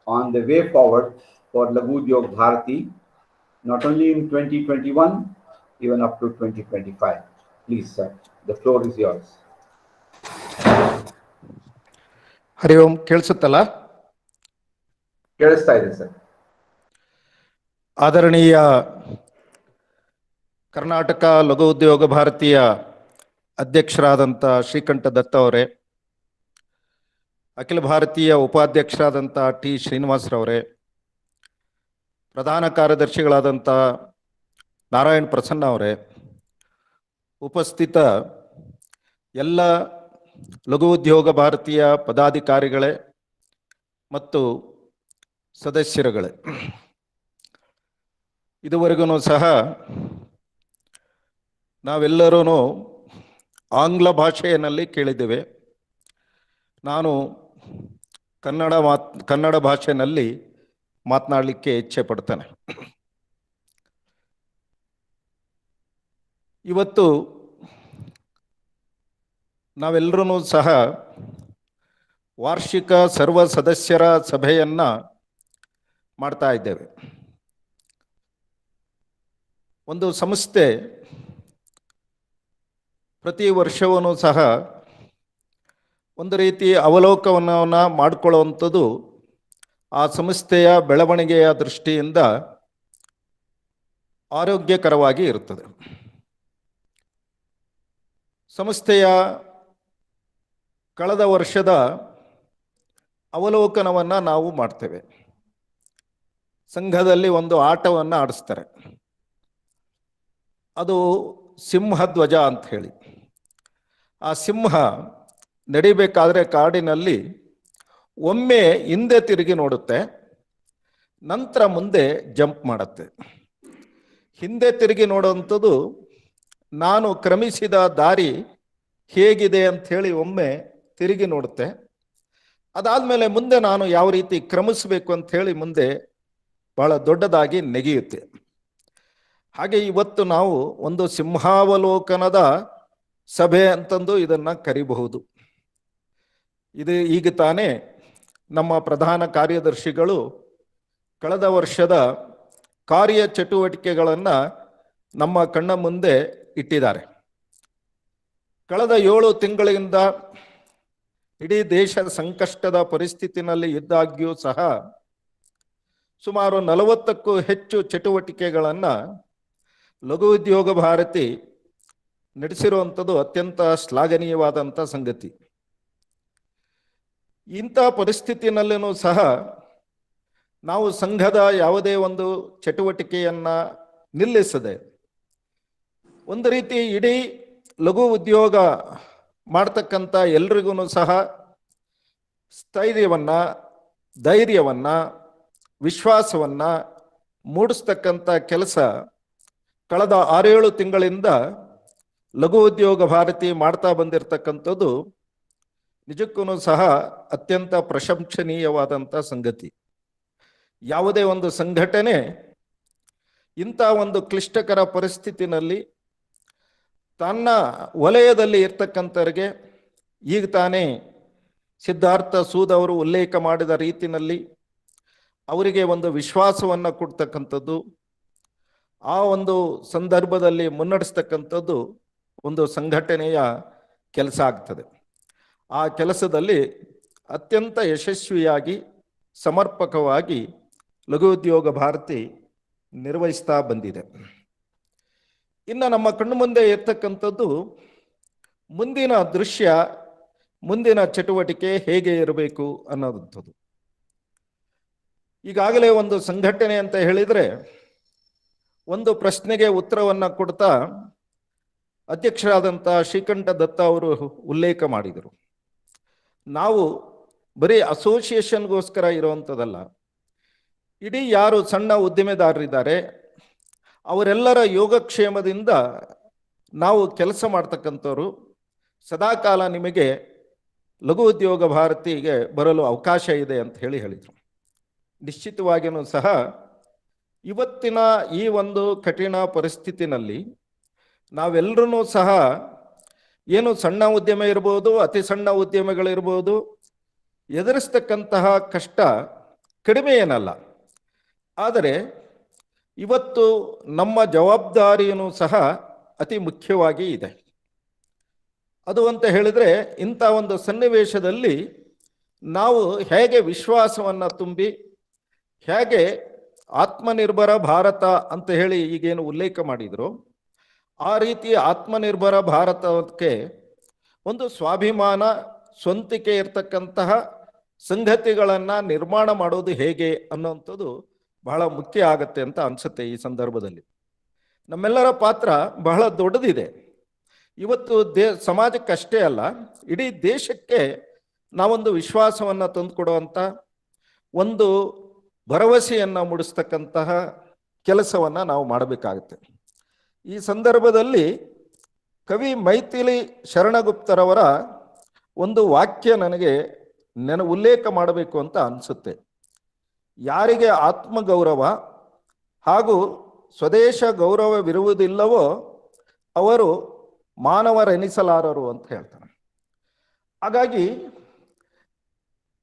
Speaker 2: on the way forward for Laghu Udyog Bharati, not only in 2021, even up to 2025. Please, sir, the floor is yours.
Speaker 10: ಹರಿ ಓಂ, ಕೇಳಿಸುತ್ತಲ್ಲ?
Speaker 2: ಕೇಳಿಸ್ತಾ ಇದೆ sir.
Speaker 10: ಆದರಣೀಯ Karnataka ಲಘು ಉದ್ಯೋಗ ಭಾರತೀಯ ಅಧ್ಯಕ್ಷರಾದಂಥ ಶ್ರೀಕಂಠ ದತ್ತ ಅವರೇ, ಅಖಿಲ ಭಾರತೀಯ ಉಪಾಧ್ಯಕ್ಷರಾದಂಥ T ಶ್ರೀನಿವಾಸರವರೇ, ಪ್ರಧಾನ ಕಾರ್ಯದರ್ಶಿಗಳಾದಂಥ ನಾರಾಯಣ್ ಪ್ರಸನ್ನ ಅವರೇ, ಉಪಸ್ಥಿತ ಎಲ್ಲ ಲಘು ಉದ್ಯೋಗ ಭಾರತೀಯ ಪದಾಧಿಕಾರಿಗಳೇ ಮತ್ತು ಸದಸ್ಯರುಗಳೇ, ಇದುವರೆಗೂ ಸಹ ನಾವೆಲ್ಲರೂ ಆಂಗ್ಲ ಭಾಷೆಯಲ್ಲಿ ಕೇಳಿದ್ದೇವೆ. ನಾನು ಕನ್ನಡ ಭಾಷೆಯಲ್ಲಿ ಮಾತನಾಡಲಿಕ್ಕೆ ಇಚ್ಛೆ ಪಡ್ತೇನೆ. ಇವತ್ತು ನಾವೆಲ್ಲರೂ ಸಹ ವಾರ್ಷಿಕ ಸರ್ವ ಸದಸ್ಯರ ಸಭೆಯನ್ನು ಮಾಡ್ತಾ ಇದ್ದೇವೆ. ಒಂದು ಸಂಸ್ಥೆ ಪ್ರತಿ ವರ್ಷವೂ ಸಹ ಒಂದು ರೀತಿ ಅವಲೋಕನವನ್ನು ಮಾಡಿಕೊಳ್ಳುವಂಥದ್ದು ಆ ಸಂಸ್ಥೆಯ ಬೆಳವಣಿಗೆಯ ದೃಷ್ಟಿಯಿಂದ ಆರೋಗ್ಯಕರವಾಗಿ ಇರುತ್ತದೆ. ಸಂಸ್ಥೆಯ ಕಳೆದ ವರ್ಷದ ಅವಲೋಕನವನ್ನು ನಾವು ಮಾಡ್ತೇವೆ. ಸಂಘದಲ್ಲಿ ಒಂದು ಆಟವನ್ನು ಆಡಿಸ್ತಾರೆ, ಅದು ಸಿಂಹಧ್ವಜ ಅಂತ ಹೇಳಿ. ಆ ಸಿಂಹ ನಡಿಬೇಕಾದ್ರೆ ಕಾಡಿನಲ್ಲಿ ಒಮ್ಮೆ ಹಿಂದೆ ತಿರುಗಿ ನೋಡುತ್ತೆ, ನಂತರ ಮುಂದೆ ಜಂಪ್ ಮಾಡುತ್ತೆ. ಹಿಂದೆ ತಿರುಗಿ ನೋಡುವಂಥದ್ದು ನಾನು ಕ್ರಮಿಸಿದ ದಾರಿ ಹೇಗಿದೆ ಅಂಥೇಳಿ ಒಮ್ಮೆ ತಿರುಗಿ ನೋಡುತ್ತೆ. ಅದಾದಮೇಲೆ ಮುಂದೆ ನಾನು ಯಾವ ರೀತಿ ಕ್ರಮಿಸಬೇಕು ಅಂಥೇಳಿ ಮುಂದೆ ಬಹಳ ದೊಡ್ಡದಾಗಿ ನೆಗೆಯುತ್ತೆ. ಹಾಗೆ ಇವತ್ತು ನಾವು ಒಂದು ಸಿಂಹಾವಲೋಕನದ ಸಭೆ ಅಂತಂದು ಇದನ್ನು ಕರಿಬಹುದು. ಇದು ಈಗ ತಾನೇ ನಮ್ಮ ಪ್ರಧಾನ ಕಾರ್ಯದರ್ಶಿಗಳು ಕಳೆದ ವರ್ಷದ ಕಾರ್ಯ ಚಟುವಟಿಕೆಗಳನ್ನು ನಮ್ಮ ಕಣ್ಣ ಮುಂದೆ ಇಟ್ಟಿದ್ದಾರೆ. ಕಳೆದ 7 ತಿಂಗಳಿಂದ ಇಡೀ ದೇಶ ಸಂಕಷ್ಟದ ಪರಿಸ್ಥಿತಿನಲ್ಲಿ ಇದ್ದಾಗ್ಯೂ ಸಹ ಸುಮಾರು 40ಕ್ಕೂ ಹೆಚ್ಚು ಚಟುವಟಿಕೆಗಳನ್ನು ಲಘು ಉದ್ಯೋಗ ಭಾರತಿ ನಡೆಸಿರುವಂಥದ್ದು ಅತ್ಯಂತ ಶ್ಲಾಘನೀಯವಾದಂಥ ಸಂಗತಿ. ಇಂಥ ಪರಿಸ್ಥಿತಿನಲ್ಲೂ ಸಹ ನಾವು ಸಂಘದ ಯಾವುದೇ ಒಂದು ಚಟುವಟಿಕೆಯನ್ನು ನಿಲ್ಲಿಸದೆ ಒಂದು ರೀತಿ ಇಡೀ ಲಘು ಉದ್ಯೋಗ ಮಾಡ್ತಕ್ಕಂಥ ಎಲ್ರಿಗೂ ಸಹ ಸ್ಥೈರ್ಯವನ್ನು, ಧೈರ್ಯವನ್ನು, ವಿಶ್ವಾಸವನ್ನು ಮೂಡಿಸ್ತಕ್ಕಂಥ ಕೆಲಸ ಕಳೆದ 6-7 ತಿಂಗಳಿಂದ ಲಘು ಉದ್ಯೋಗ ಭಾರತಿ ಮಾಡ್ತಾ ಬಂದಿರತಕ್ಕಂಥದ್ದು ನಿಜಕ್ಕೂ ಸಹ ಅತ್ಯಂತ ಪ್ರಶಂಸನೀಯವಾದಂಥ ಸಂಗತಿ. ಯಾವುದೇ ಒಂದು ಸಂಘಟನೆ ಇಂಥ ಒಂದು ಕ್ಲಿಷ್ಟಕರ ಪರಿಸ್ಥಿತಿನಲ್ಲಿ ತನ್ನ ವಲಯದಲ್ಲಿ ಇರ್ತಕ್ಕಂಥವ್ರಿಗೆ, ಈಗ ತಾನೇ ಸಿದ್ಧಾರ್ಥ ಸೂದ್ ಅವರು ಉಲ್ಲೇಖ ಮಾಡಿದ ರೀತಿಯಲ್ಲಿ ಅವರಿಗೆ ಒಂದು ವಿಶ್ವಾಸವನ್ನು ಕೊಡ್ತಕ್ಕಂಥದ್ದು, ಆ ಒಂದು ಸಂದರ್ಭದಲ್ಲಿ ಮುನ್ನಡೆಸ್ತಕ್ಕಂಥದ್ದು ಒಂದು ಸಂಘಟನೆಯ ಕೆಲಸ ಆಗ್ತದೆ. ಆ ಕೆಲಸದಲ್ಲಿ ಅತ್ಯಂತ ಯಶಸ್ವಿಯಾಗಿ ಸಮರ್ಪಕವಾಗಿ ಲಘು ಉದ್ಯೋಗ ಭಾರತಿ ನಿರ್ವಹಿಸ್ತಾ ಬಂದಿದೆ. ಇನ್ನು ನಮ್ಮ ಕಣ್ಣು ಮುಂದೆ ಇರ್ತಕ್ಕಂಥದ್ದು ಮುಂದಿನ ದೃಶ್ಯ, ಮುಂದಿನ ಚಟುವಟಿಕೆ ಹೇಗೆ ಇರಬೇಕು ಅನ್ನೋದಂಥದ್ದು. ಈಗಾಗಲೇ ಒಂದು ಸಂಘಟನೆ ಅಂತ ಹೇಳಿದರೆ ಒಂದು ಪ್ರಶ್ನೆಗೆ ಉತ್ತರವನ್ನು ಕೊಡ್ತಾ ಅಧ್ಯಕ್ಷರಾದಂಥ ಶ್ರೀಕಂಠ ದತ್ತ ಅವರು ಉಲ್ಲೇಖ ಮಾಡಿದರು. ನಾವು ಬರೀ ಅಸೋಸಿಯೇಷನ್ಗೋಸ್ಕರ ಇರುವಂಥದ್ದಲ್ಲ, ಇಡೀ ಯಾರು ಸಣ್ಣ ಉದ್ದಿಮೆದಾರರಿದ್ದಾರೆ ಅವರೆಲ್ಲರ ಯೋಗಕ್ಷೇಮದಿಂದ ನಾವು ಕೆಲಸ ಮಾಡ್ತಕ್ಕಂಥವ್ರು. ಸದಾಕಾಲ ನಿಮಗೆ ಲಘು ಉದ್ಯೋಗ ಭಾರತಿಗೆ ಬರಲು ಅವಕಾಶ ಇದೆ ಅಂತ ಹೇಳಿದರು. ನಿಶ್ಚಿತವಾಗಿಯೂ ಸಹ ಇವತ್ತಿನ ಈ ಒಂದು ಕಠಿಣ ಪರಿಸ್ಥಿತಿನಲ್ಲಿ ನಾವೆಲ್ಲರೂ ಸಹ ಏನು ಸಣ್ಣ ಉದ್ಯಮ ಇರ್ಬೋದು, ಅತಿ ಸಣ್ಣ ಉದ್ಯಮಗಳಿರ್ಬೋದು, ಎದುರಿಸ್ತಕ್ಕಂತಹ ಕಷ್ಟ ಕಡಿಮೆ ಏನಲ್ಲ. ಆದರೆ ಇವತ್ತು ನಮ್ಮ ಜವಾಬ್ದಾರಿಯೂ ಸಹ ಅತಿ ಮುಖ್ಯವಾಗಿ ಇದೆ. ಅದು ಅಂತ ಹೇಳಿದರೆ ಇಂಥ ಒಂದು ಸನ್ನಿವೇಶದಲ್ಲಿ ನಾವು ಹೇಗೆ ವಿಶ್ವಾಸವನ್ನು ತುಂಬಿ, ಹೇಗೆ ಆತ್ಮನಿರ್ಭರ ಭಾರತ ಅಂತ ಹೇಳಿ ಈಗೇನು ಉಲ್ಲೇಖ ಮಾಡಿದ್ರು, ಆ ರೀತಿ ಆತ್ಮನಿರ್ಭರ ಭಾರತಕ್ಕೆ ಒಂದು ಸ್ವಾಭಿಮಾನ, ಸ್ವಂತಿಕೆ ಇರ್ತಕ್ಕಂತಹ ಸಂಗತಿಗಳನ್ನು ನಿರ್ಮಾಣ ಮಾಡೋದು ಹೇಗೆ ಅನ್ನೋಂಥದ್ದು ಬಹಳ ಮುಖ್ಯ ಆಗತ್ತೆ ಅಂತ ಅನಿಸುತ್ತೆ. ಈ ಸಂದರ್ಭದಲ್ಲಿ ನಮ್ಮೆಲ್ಲರ ಪಾತ್ರ ಬಹಳ ದೊಡ್ಡದಿದೆ. ಇವತ್ತು ಸಮಾಜಕ್ಕಷ್ಟೇ ಅಲ್ಲ, ಇಡೀ ದೇಶಕ್ಕೆ ನಾವೊಂದು ವಿಶ್ವಾಸವನ್ನು ತಂದುಕೊಡುವಂಥ, ಒಂದು ಭರವಸೆಯನ್ನು ಮೂಡಿಸ್ತಕ್ಕಂತಹ ಕೆಲಸವನ್ನು ನಾವು ಮಾಡಬೇಕಾಗುತ್ತೆ. ಈ ಸಂದರ್ಭದಲ್ಲಿ ಕವಿ ಮೈಥಿಲಿ ಶರಣಗುಪ್ತರವರ ಒಂದು ವಾಕ್ಯ ನನಗೆ ಉಲ್ಲೇಖ ಮಾಡಬೇಕು ಅಂತ ಅನಿಸುತ್ತೆ. ಯಾರಿಗೆ ಆತ್ಮಗೌರವ ಹಾಗೂ ಸ್ವದೇಶ ಗೌರವವಿರುವುದಿಲ್ಲವೋ ಅವರು ಮಾನವರೆನಿಸಲಾರರು ಅಂತ ಹೇಳ್ತಾರೆ. ಹಾಗಾಗಿ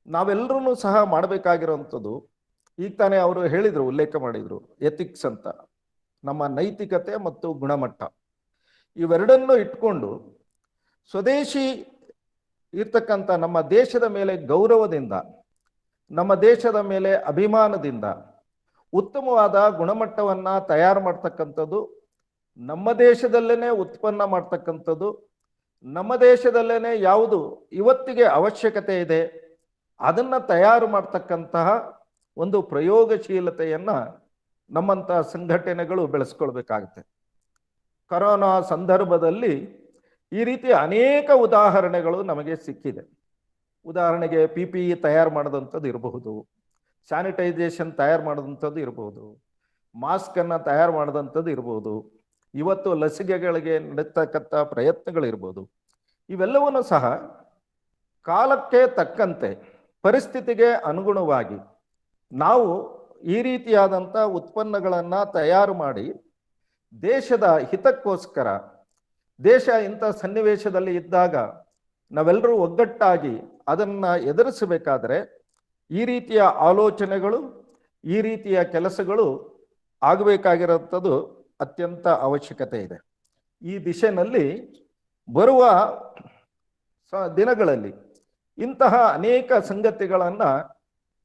Speaker 10: ನಾವೆಲ್ಲರೂ ಸಹ ಮಾಡಬೇಕಾಗಿರೋವಂಥದ್ದು, ಈಗ ತಾನೇ ಅವರು ಹೇಳಿದರು, ಉಲ್ಲೇಖ ಮಾಡಿದರು, ಎಥಿಕ್ಸ್ ಅಂತ, ನಮ್ಮ ನೈತಿಕತೆ ಮತ್ತು ಗುಣಮಟ್ಟ ಇವೆರಡನ್ನು ಇಟ್ಕೊಂಡು ಸ್ವದೇಶಿ ಇರ್ತಕ್ಕಂಥ ನಮ್ಮ ದೇಶದ ಮೇಲೆ ಗೌರವದಿಂದ, ನಮ್ಮ ದೇಶದ ಮೇಲೆ ಅಭಿಮಾನದಿಂದ ಉತ್ತಮವಾದ ಗುಣಮಟ್ಟವನ್ನು ತಯಾರು ಮಾಡ್ತಕ್ಕಂಥದ್ದು, ನಮ್ಮ ದೇಶದಲ್ಲೇ ಉತ್ಪನ್ನ ಮಾಡ್ತಕ್ಕಂಥದ್ದು, ನಮ್ಮ ದೇಶದಲ್ಲೇ ಯಾವುದು ಇವತ್ತಿಗೆ ಅವಶ್ಯಕತೆ ಇದೆ ಅದನ್ನು ತಯಾರು ಮಾಡ್ತಕ್ಕಂತಹ ಒಂದು ಪ್ರಯೋಗಶೀಲತೆಯನ್ನು ನಮ್ಮಂಥ ಸಂಘಟನೆಗಳು ಬೆಳೆಸ್ಕೊಳ್ಬೇಕಾಗುತ್ತೆ. ಕೊರೋನಾ ಸಂದರ್ಭದಲ್ಲಿ ಈ ರೀತಿ ಅನೇಕ ಉದಾಹರಣೆಗಳು ನಮಗೆ ಸಿಕ್ಕಿದೆ. ಉದಾಹರಣೆಗೆ PPE ತಯಾರು ಮಾಡೋದಂಥದ್ದು ಇರಬಹುದು, ಸ್ಯಾನಿಟೈಸೇಷನ್ ತಯಾರು ಮಾಡೋದಂಥದ್ದು ಇರಬಹುದು, ಮಾಸ್ಕನ್ನು ತಯಾರು ಮಾಡೋದಂಥದ್ದು ಇರ್ಬೋದು, ಇವತ್ತು ಲಸಿಕೆಗಳಿಗೆ ನಡೀತಕ್ಕಂಥ ಪ್ರಯತ್ನಗಳಿರ್ಬೋದು. ಇವೆಲ್ಲವನ್ನೂ ಸಹ ಕಾಲಕ್ಕೆ ತಕ್ಕಂತೆ, ಪರಿಸ್ಥಿತಿಗೆ ಅನುಗುಣವಾಗಿ ನಾವು ಈ ರೀತಿಯಾದಂಥ ಉತ್ಪನ್ನಗಳನ್ನು ತಯಾರು ಮಾಡಿ ದೇಶದ ಹಿತಕ್ಕೋಸ್ಕರ, ದೇಶ ಇಂಥ ಸನ್ನಿವೇಶದಲ್ಲಿ ಇದ್ದಾಗ ನಾವೆಲ್ಲರೂ ಒಗ್ಗಟ್ಟಾಗಿ ಅದನ್ನು ಎದುರಿಸಬೇಕಾದ್ರೆ ಈ ರೀತಿಯ ಆಲೋಚನೆಗಳು, ಈ ರೀತಿಯ ಕೆಲಸಗಳು ಆಗಬೇಕಾಗಿರೋಂಥದ್ದು ಅತ್ಯಂತ ಅವಶ್ಯಕತೆ ಇದೆ. ಈ ದಿಶೆಯಲ್ಲಿ ಬರುವ ದಿನಗಳಲ್ಲಿ ಇಂತಹ ಅನೇಕ ಸಂಗತಿಗಳನ್ನು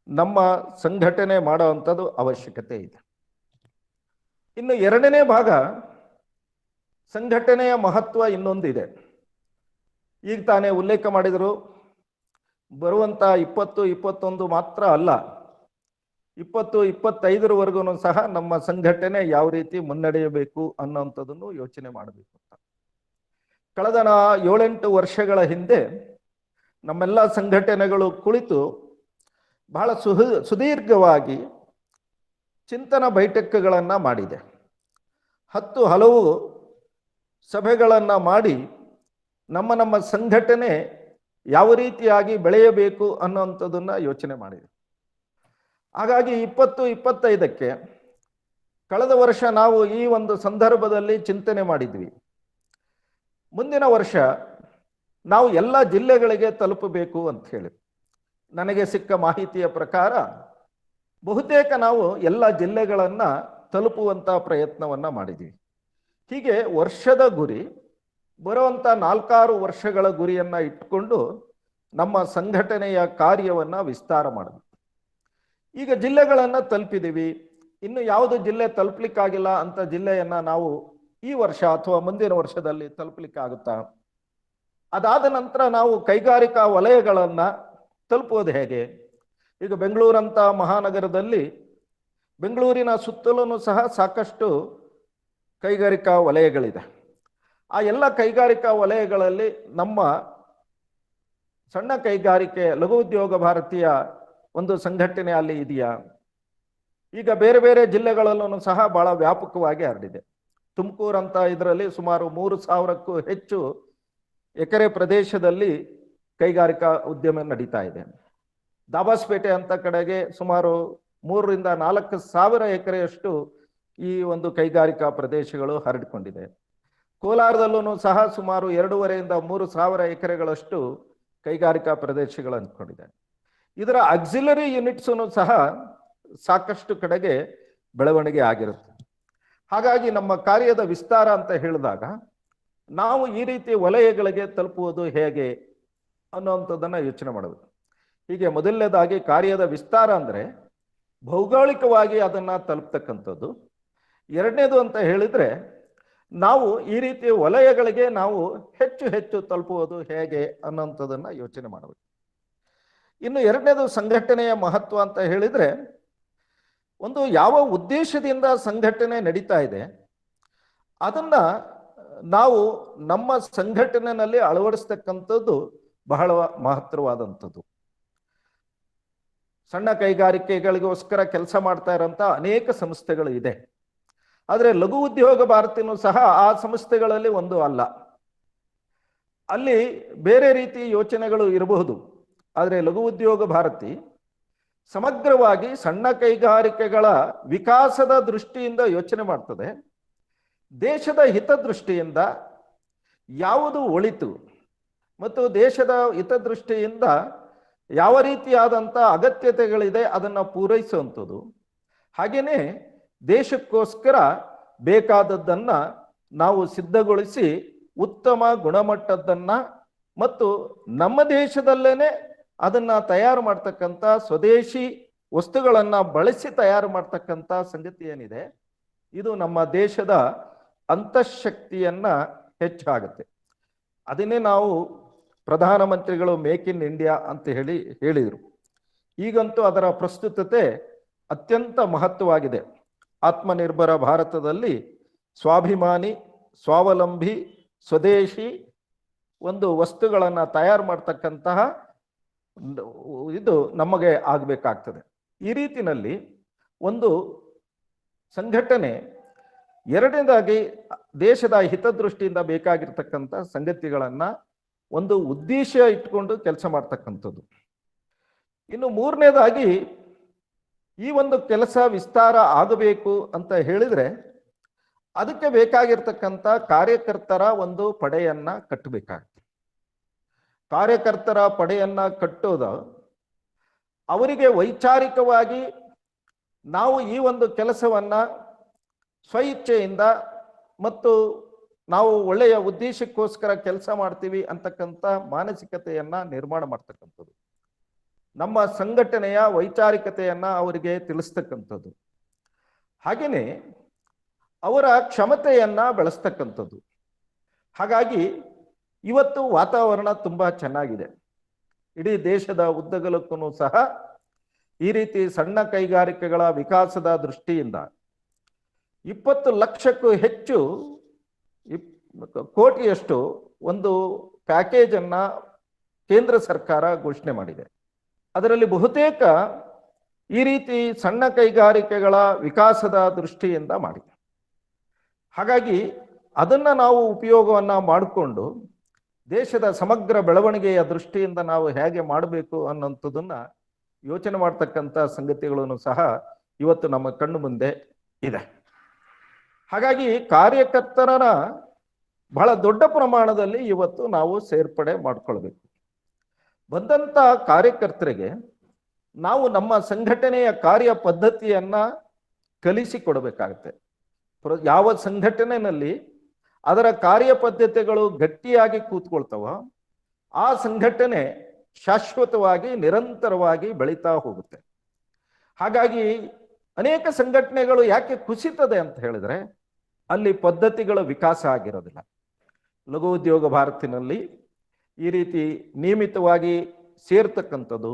Speaker 10: ನಮ್ಮ ಸಂಘಟನೆ ಮಾಡುವಂಥದ್ದು ಅವಶ್ಯಕತೆ ಇದೆ. ಇನ್ನು ಎರಡನೇ ಭಾಗ, ಸಂಘಟನೆಯ ಮಹತ್ವ ಇನ್ನೊಂದಿದೆ. ಈಗ ತಾನೇ ಉಲ್ಲೇಖ ಮಾಡಿದರು, ಬರುವಂಥ 20-21 ಮಾತ್ರ ಅಲ್ಲ, 20-25 ಸಹ ನಮ್ಮ ಸಂಘಟನೆ ಯಾವ ರೀತಿ ಮುನ್ನಡೆಯಬೇಕು ಅನ್ನೋಂಥದ್ದನ್ನು ಯೋಚನೆ ಮಾಡಬೇಕು ಅಂತ. ಕಳೆದ 7-8 ವರ್ಷಗಳ ಹಿಂದೆ ನಮ್ಮೆಲ್ಲ ಸಂಘಟನೆಗಳು ಕುಳಿತು ಬಹಳ ಸುದೀರ್ಘವಾಗಿ ಚಿಂತನ ಬೈಠಕ್ಗಳನ್ನು ಮಾಡಿದೆ. 10 ಹಲವು ಸಭೆಗಳನ್ನು ಮಾಡಿ ನಮ್ಮ ಸಂಘಟನೆ ಯಾವ ರೀತಿಯಾಗಿ ಬೆಳೆಯಬೇಕು ಅನ್ನೋಂಥದ್ದನ್ನು ಯೋಚನೆ ಮಾಡಿದೆ. ಹಾಗಾಗಿ 20-25ಕ್ಕೆ ಕಳೆದ ವರ್ಷ ನಾವು ಈ ಒಂದು ಸಂದರ್ಭದಲ್ಲಿ ಚಿಂತನೆ ಮಾಡಿದ್ವಿ, ಮುಂದಿನ ವರ್ಷ ನಾವು ಎಲ್ಲ ಜಿಲ್ಲೆಗಳಿಗೆ ತಲುಪಬೇಕು ಅಂತ ಹೇಳಿ. ನನಗೆ ಸಿಕ್ಕ ಮಾಹಿತಿಯ ಪ್ರಕಾರ ಬಹುತೇಕ ನಾವು ಎಲ್ಲ ಜಿಲ್ಲೆಗಳನ್ನು ತಲುಪುವಂಥ ಪ್ರಯತ್ನವನ್ನು ಮಾಡಿದ್ದೀವಿ. ಹೀಗೆ ವರ್ಷದ ಗುರಿ, ಬರುವಂಥ 4-6 ವರ್ಷಗಳ ಗುರಿಯನ್ನು ಇಟ್ಕೊಂಡು ನಮ್ಮ ಸಂಘಟನೆಯ ಕಾರ್ಯವನ್ನು ವಿಸ್ತಾರ ಮಾಡಬೇಕು. ಈಗ ಜಿಲ್ಲೆಗಳನ್ನು ತಲುಪಿದ್ದೀವಿ, ಇನ್ನು ಯಾವುದು ಜಿಲ್ಲೆ ತಲುಪಲಿಕ್ಕಾಗಿಲ್ಲ ಅಂತ ಜಿಲ್ಲೆಯನ್ನು ನಾವು ಈ ವರ್ಷ ಅಥವಾ ಮುಂದಿನ ವರ್ಷದಲ್ಲಿ ತಲುಪಲಿಕ್ಕಾಗುತ್ತಾ? ಅದಾದ ನಂತರ ನಾವು ಕೈಗಾರಿಕಾ ವಲಯಗಳನ್ನು ತಲುಪುವುದು ಹೇಗೆ? ಈಗ ಬೆಂಗಳೂರಂಥ ಮಹಾನಗರದಲ್ಲಿ ಬೆಂಗಳೂರಿನ ಸುತ್ತಲೂ ಸಹ ಸಾಕಷ್ಟು ಕೈಗಾರಿಕಾ ವಲಯಗಳಿದೆ. ಆ ಎಲ್ಲ ಕೈಗಾರಿಕಾ ವಲಯಗಳಲ್ಲಿ ನಮ್ಮ ಸಣ್ಣ ಕೈಗಾರಿಕೆ ಲಘು ಉದ್ಯೋಗ ಭಾರತೀಯ ಒಂದು ಸಂಘಟನೆ ಅಲ್ಲಿ ಇದೆಯಾ? ಈಗ ಬೇರೆ ಬೇರೆ ಜಿಲ್ಲೆಗಳಲ್ಲೂ ಸಹ ಬಹಳ ವ್ಯಾಪಕವಾಗಿ ಹರಡಿದೆ. ತುಮಕೂರು ಅಂತ ಇದರಲ್ಲಿ ಸುಮಾರು 3,000ಕ್ಕೂ ಹೆಚ್ಚು ಎಕರೆ ಪ್ರದೇಶದಲ್ಲಿ ಕೈಗಾರಿಕಾ ಉದ್ಯಮ ನಡೀತಾ ಇದೆ. ದಾಬಾಸ್ಪೇಟೆ ಅಂತ ಕಡೆಗೆ ಸುಮಾರು 3,000-4,000 ಎಕರೆಯಷ್ಟು ಈ ಒಂದು ಕೈಗಾರಿಕಾ ಪ್ರದೇಶಗಳು ಹರಡಿಕೊಂಡಿದೆ. ಕೋಲಾರದಲ್ಲೂ ಸಹ ಸುಮಾರು 2,500-3,000 ಎಕರೆಗಳಷ್ಟು ಕೈಗಾರಿಕಾ ಪ್ರದೇಶಗಳು ಅಂದ್ಕೊಂಡಿದೆ. ಇದರ ಆಕ್ಸಿಲರಿ ಯೂನಿಟ್ಸನ್ನು ಸಹ ಸಾಕಷ್ಟು ಕಡೆಗೆ ಬೆಳವಣಿಗೆ ಆಗಿರುತ್ತೆ. ಹಾಗಾಗಿ ನಮ್ಮ ಕಾರ್ಯದ ವಿಸ್ತಾರ ಅಂತ ಹೇಳಿದಾಗ ನಾವು ಈ ರೀತಿ ವಲಯಗಳಿಗೆ ತಲುಪುವುದು ಹೇಗೆ ಅನ್ನುವಂಥದ್ದನ್ನು ಯೋಚನೆ ಮಾಡಬೇಕು. ಹೀಗೆ ಮೊದಲನೇದಾಗಿ ಕಾರ್ಯದ ವಿಸ್ತಾರ ಅಂದರೆ ಭೌಗೋಳಿಕವಾಗಿ ಅದನ್ನು ತಲುಪ್ತಕ್ಕಂಥದ್ದು. ಎರಡನೇದು ಅಂತ ಹೇಳಿದರೆ ನಾವು ಈ ರೀತಿ ವಲಯಗಳಿಗೆ ನಾವು ಹೆಚ್ಚು ಹೆಚ್ಚು ತಲುಪುವುದು ಹೇಗೆ ಅನ್ನೋಂಥದ್ದನ್ನು ಯೋಚನೆ ಮಾಡಬೇಕು. ಇನ್ನು ಎರಡನೇದು ಸಂಘಟನೆಯ ಮಹತ್ವ ಅಂತ ಹೇಳಿದರೆ, ಒಂದು ಯಾವ ಉದ್ದೇಶದಿಂದ ಸಂಘಟನೆ ನಡೀತಾ ಇದೆ ಅದನ್ನು ನಾವು ನಮ್ಮ ಸಂಘಟನೆಯಲ್ಲಿ ಅಳವಡಿಸ್ತಕ್ಕಂಥದ್ದು ಬಹಳ ಮಹತ್ತರವಾದಂಥದ್ದು. ಸಣ್ಣ ಕೈಗಾರಿಕೆಗಳಿಗೋಸ್ಕರ ಕೆಲಸ ಮಾಡ್ತಾ ಇರೋಂಥ ಅನೇಕ ಸಂಸ್ಥೆಗಳು ಇದೆ. ಆದರೆ ಲಘು ಉದ್ಯೋಗ ಭಾರತಿನೂ ಸಹ ಆ ಸಂಸ್ಥೆಗಳಲ್ಲಿ ಒಂದು ಅಲ್ಲ. ಅಲ್ಲಿ ಬೇರೆ ರೀತಿ ಯೋಚನೆಗಳು ಇರಬಹುದು. ಆದರೆ ಲಘು ಉದ್ಯೋಗ ಭಾರತಿ ಸಮಗ್ರವಾಗಿ ಸಣ್ಣ ಕೈಗಾರಿಕೆಗಳ ವಿಕಾಸದ ದೃಷ್ಟಿಯಿಂದ ಯೋಚನೆ ಮಾಡ್ತದೆ. ದೇಶದ ಹಿತದೃಷ್ಟಿಯಿಂದ ಯಾವುದು ಒಳಿತು ಮತ್ತು ದೇಶದ ಹಿತದೃಷ್ಟಿಯಿಂದ ಯಾವ ರೀತಿಯಾದಂಥ ಅಗತ್ಯತೆಗಳಿದೆ ಅದನ್ನು ಪೂರೈಸುವಂಥದ್ದು. ಹಾಗೆಯೇ ದೇಶಕ್ಕೋಸ್ಕರ ಬೇಕಾದದ್ದನ್ನು ನಾವು ಸಿದ್ಧಗೊಳಿಸಿ ಉತ್ತಮ ಗುಣಮಟ್ಟದ್ದನ್ನು ಮತ್ತು ನಮ್ಮ ದೇಶದಲ್ಲೇ ಅದನ್ನು ತಯಾರು ಮಾಡ್ತಕ್ಕಂಥ ಸ್ವದೇಶಿ ವಸ್ತುಗಳನ್ನು ಬಳಸಿ ತಯಾರು ಮಾಡ್ತಕ್ಕಂಥ ಸಂಗತಿ ಏನಿದೆ, ಇದು ನಮ್ಮ ದೇಶದ ಅಂತಃಶಕ್ತಿಯನ್ನು ಹೆಚ್ಚಾಗುತ್ತೆ. ಅದನ್ನೇ ನಾವು ಪ್ರಧಾನಮಂತ್ರಿಗಳು ಮೇಕ್ ಇನ್ ಇಂಡಿಯಾ ಅಂತ ಹೇಳಿದರು. ಈಗಂತೂ ಅದರ ಪ್ರಸ್ತುತತೆ ಅತ್ಯಂತ ಮಹತ್ವವಾಗಿದೆ. ಆತ್ಮನಿರ್ಭರ ಭಾರತದಲ್ಲಿ ಸ್ವಾಭಿಮಾನಿ, ಸ್ವಾವಲಂಬಿ, ಸ್ವದೇಶಿ ಒಂದು ವಸ್ತುಗಳನ್ನು ತಯಾರು ಮಾಡ್ತಕ್ಕಂತಹ ಇದು ನಮಗೆ ಆಗಬೇಕಾಗ್ತದೆ. ಈ ರೀತಿಯಲ್ಲಿ ಒಂದು ಸಂಘಟನೆ ಎರಡನೇದಾಗಿ ದೇಶದ ಹಿತದೃಷ್ಟಿಯಿಂದ ಬೇಕಾಗಿರ್ತಕ್ಕಂಥ ಸಂಗತಿಗಳನ್ನು ಒಂದು ಉದ್ದೇಶ ಇಟ್ಕೊಂಡು ಕೆಲಸ ಮಾಡ್ತಕ್ಕಂಥದ್ದು. ಇನ್ನು ಮೂರನೇದಾಗಿ ಈ ಒಂದು ಕೆಲಸ ವಿಸ್ತಾರ ಆಗಬೇಕು ಅಂತ ಹೇಳಿದರೆ ಅದಕ್ಕೆ ಬೇಕಾಗಿರ್ತಕ್ಕಂಥ ಕಾರ್ಯಕರ್ತರ ಒಂದು ಪಡೆಯನ್ನು ಕಟ್ಟಬೇಕಾಗ್ತದೆ. ಕಾರ್ಯಕರ್ತರ ಪಡೆಯನ್ನು ಕಟ್ಟೋದು ಅವರಿಗೆ ವೈಚಾರಿಕವಾಗಿ ನಾವು ಈ ಒಂದು ಕೆಲಸವನ್ನು ಸ್ವಇಚ್ಛೆಯಿಂದ ಮತ್ತು ನಾವು ಒಳ್ಳೆಯ ಉದ್ದೇಶಕ್ಕೋಸ್ಕರ ಕೆಲಸ ಮಾಡ್ತೀವಿ ಅಂತಕ್ಕಂಥ ಮಾನಸಿಕತೆಯನ್ನು ನಿರ್ಮಾಣ ಮಾಡ್ತಕ್ಕಂಥದ್ದು, ನಮ್ಮ ಸಂಘಟನೆಯ ವೈಚಾರಿಕತೆಯನ್ನು ಅವರಿಗೆ ತಿಳಿಸ್ತಕ್ಕಂಥದ್ದು, ಹಾಗೆಯೇ ಅವರ ಕ್ಷಮತೆಯನ್ನು ಬೆಳೆಸ್ತಕ್ಕಂಥದ್ದು. ಹಾಗಾಗಿ ಇವತ್ತು ವಾತಾವರಣ ತುಂಬ ಚೆನ್ನಾಗಿದೆ. ಇಡೀ ದೇಶದ ಉದ್ದಗಲಕ್ಕೂ ಸಹ ಈ ರೀತಿ ಸಣ್ಣ ಕೈಗಾರಿಕೆಗಳ ವಿಕಾಸದ ದೃಷ್ಟಿಯಿಂದ 20 ಲಕ್ಷಕ್ಕೂ ಹೆಚ್ಚು ಕೋಟಿಯಷ್ಟು ಒಂದು ಪ್ಯಾಕೇಜನ್ನು ಕೇಂದ್ರ ಸರ್ಕಾರ ಘೋಷಣೆ ಮಾಡಿದೆ. ಅದರಲ್ಲಿ ಬಹುತೇಕ ಈ ರೀತಿ ಸಣ್ಣ ಕೈಗಾರಿಕೆಗಳ ವಿಕಾಸದ ದೃಷ್ಟಿಯಿಂದ ಮಾಡಿದೆ. ಹಾಗಾಗಿ ಅದನ್ನು ನಾವು ಉಪಯೋಗವನ್ನು ಮಾಡಿಕೊಂಡು ದೇಶದ ಸಮಗ್ರ ಬೆಳವಣಿಗೆಯ ದೃಷ್ಟಿಯಿಂದ ನಾವು ಹೇಗೆ ಮಾಡಬೇಕು ಅನ್ನೋಂಥದ್ದನ್ನು ಯೋಚನೆ ಮಾಡ್ತಕ್ಕಂಥ ಸಂಗತಿಗಳನ್ನು ಸಹ ಇವತ್ತು ನಮ್ಮ ಕಣ್ಣು ಮುಂದೆ ಇದೆ. ಹಾಗಾಗಿ ಕಾರ್ಯಕರ್ತರನ್ನ ಬಹಳ ದೊಡ್ಡ ಪ್ರಮಾಣದಲ್ಲಿ ಇವತ್ತು ನಾವು ಸೇರ್ಪಡೆ ಮಾಡಿಕೊಳ್ಬೇಕು. ಬಂದಂಥ ಕಾರ್ಯಕರ್ತರಿಗೆ ನಾವು ನಮ್ಮ ಸಂಘಟನೆಯ ಕಾರ್ಯ ಪದ್ಧತಿಯನ್ನು ಕಲಿಸಿಕೊಡಬೇಕಾಗುತ್ತೆ. ಯಾವ ಸಂಘಟನೆಯಲ್ಲಿ ಅದರ ಕಾರ್ಯಪದ್ಧತಿಗಳು ಗಟ್ಟಿಯಾಗಿ ಕೂತ್ಕೊಳ್ತಾವ, ಆ ಸಂಘಟನೆ ಶಾಶ್ವತವಾಗಿ ನಿರಂತರವಾಗಿ ಬೆಳೀತಾ ಹೋಗುತ್ತೆ. ಹಾಗಾಗಿ ಅನೇಕ ಸಂಘಟನೆಗಳು ಯಾಕೆ ಕುಸಿತದೆ ಅಂತ ಹೇಳಿದ್ರೆ ಅಲ್ಲಿ ಪದ್ಧತಿಗಳ ವಿಕಾಸ ಆಗಿರೋದಿಲ್ಲ. ಲಘು ಉದ್ಯೋಗ ಭಾರತಿನಲ್ಲಿ ಈ ರೀತಿ ನಿಯಮಿತವಾಗಿ ಸೇರ್ತಕ್ಕಂಥದ್ದು,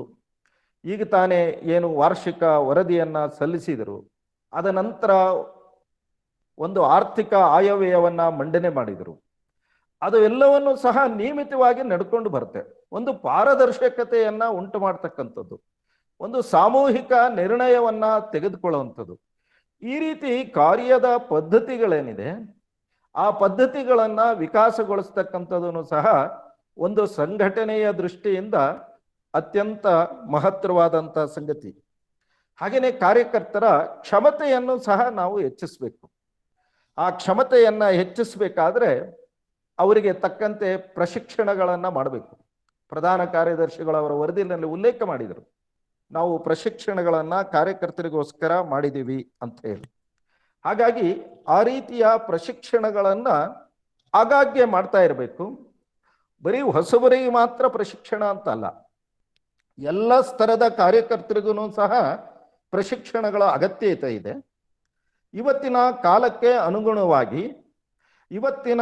Speaker 10: ಈಗ ತಾನೇ ಏನು ವಾರ್ಷಿಕ ವರದಿಯನ್ನ ಸಲ್ಲಿಸಿದರು, ಅದ ನಂತರ ಒಂದು ಆರ್ಥಿಕ ಆಯವ್ಯಯವನ್ನ ಮಂಡನೆ ಮಾಡಿದರು, ಅದು ಎಲ್ಲವನ್ನು ಸಹ ನಿಯಮಿತವಾಗಿ ನಡ್ಕೊಂಡು ಬರುತ್ತೆ. ಒಂದು ಪಾರದರ್ಶಕತೆಯನ್ನ ಉಂಟು ಮಾಡ್ತಕ್ಕಂಥದ್ದು, ಒಂದು ಸಾಮೂಹಿಕ ನಿರ್ಣಯವನ್ನ ತೆಗೆದುಕೊಳ್ಳುವಂಥದ್ದು, ಈ ರೀತಿ ಕಾರ್ಯದ ಪದ್ಧತಿಗಳೇನಿದೆ ಆ ಪದ್ಧತಿಗಳನ್ನ ವಿಕಾಸಗೊಳಿಸ್ತಕ್ಕಂಥದ್ದನ್ನು ಸಹ ಒಂದು ಸಂಘಟನೆಯ ದೃಷ್ಟಿಯಿಂದ ಅತ್ಯಂತ ಮಹತ್ತರವಾದಂಥ ಸಂಗತಿ. ಹಾಗೆಯೇ ಕಾರ್ಯಕರ್ತರ ಕ್ಷಮತೆಯನ್ನು ಸಹ ನಾವು ಹೆಚ್ಚಿಸಬೇಕು. ಆ ಕ್ಷಮತೆಯನ್ನ ಹೆಚ್ಚಿಸಬೇಕಾದ್ರೆ ಅವರಿಗೆ ತಕ್ಕಂತೆ ಪ್ರಶಿಕ್ಷಣಗಳನ್ನು ಮಾಡಬೇಕು. ಪ್ರಧಾನ ಕಾರ್ಯದರ್ಶಿಗಳು ಅವರ ವರದಿಯಲ್ಲಿ ಉಲ್ಲೇಖ ಮಾಡಿದರು, ನಾವು ಪ್ರಶಿಕ್ಷಣಗಳನ್ನು ಕಾರ್ಯಕರ್ತರಿಗೋಸ್ಕರ ಮಾಡಿದ್ದೀವಿ ಅಂತ ಹೇಳಿ. ಹಾಗಾಗಿ ಆ ರೀತಿಯ ಪ್ರಶಿಕ್ಷಣಗಳನ್ನು ಆಗಾಗ್ಗೆ ಮಾಡ್ತಾ ಇರಬೇಕು. ಬರೀ ಹೊಸಬರಿಗೆ ಮಾತ್ರ ಪ್ರಶಿಕ್ಷಣ ಅಂತ ಅಲ್ಲ, ಎಲ್ಲ ಸ್ತರದ ಕಾರ್ಯಕರ್ತರಿಗೂ ಸಹ ಪ್ರಶಿಕ್ಷಣಗಳ ಅಗತ್ಯತೆ ಇದೆ. ಇವತ್ತಿನ ಕಾಲಕ್ಕೆ ಅನುಗುಣವಾಗಿ, ಇವತ್ತಿನ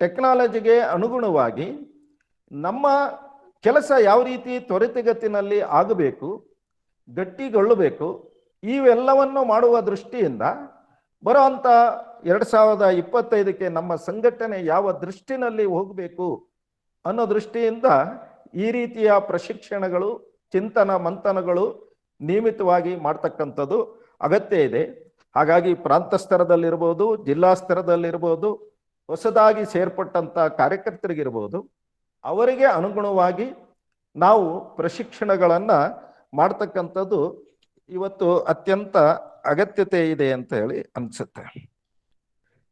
Speaker 10: ಟೆಕ್ನಾಲಜಿಗೆ ಅನುಗುಣವಾಗಿ ನಮ್ಮ ಕೆಲಸ ಯಾವ ರೀತಿ ತ್ವರಿತಗತಿನಲ್ಲಿ ಆಗಬೇಕು, ಗಟ್ಟಿಗೊಳ್ಳಬೇಕು, ಇವೆಲ್ಲವನ್ನು ಮಾಡುವ ದೃಷ್ಟಿಯಿಂದ ಬರುವಂಥ 2025ಕ್ಕೆ ನಮ್ಮ ಸಂಘಟನೆ ಯಾವ ದೃಷ್ಟಿನಲ್ಲಿ ಹೋಗಬೇಕು ಅನ್ನೋ ದೃಷ್ಟಿಯಿಂದ ಈ ರೀತಿಯ ಪ್ರಶಿಕ್ಷಣಗಳು, ಚಿಂತನ ಮಂಥನಗಳು ನಿಯಮಿತವಾಗಿ ಮಾಡ್ತಕ್ಕಂಥದ್ದು ಅಗತ್ಯ ಇದೆ. ಹಾಗಾಗಿ ಪ್ರಾಂತ ಸ್ತರದಲ್ಲಿರ್ಬೋದು, ಜಿಲ್ಲಾ ಸ್ತರದಲ್ಲಿರ್ಬೋದು, ಹೊಸದಾಗಿ ಸೇರ್ಪಟ್ಟಂಥ ಕಾರ್ಯಕರ್ತರಿಗಿರ್ಬೋದು, ಅವರಿಗೆ ಅನುಗುಣವಾಗಿ ನಾವು ಪ್ರಶಿಕ್ಷಣಗಳನ್ನು ಮಾಡ್ತಕ್ಕಂಥದ್ದು ಇವತ್ತು ಅತ್ಯಂತ ಅಗತ್ಯತೆ ಇದೆ ಅಂತ ಹೇಳಿ ಅನಿಸುತ್ತೆ.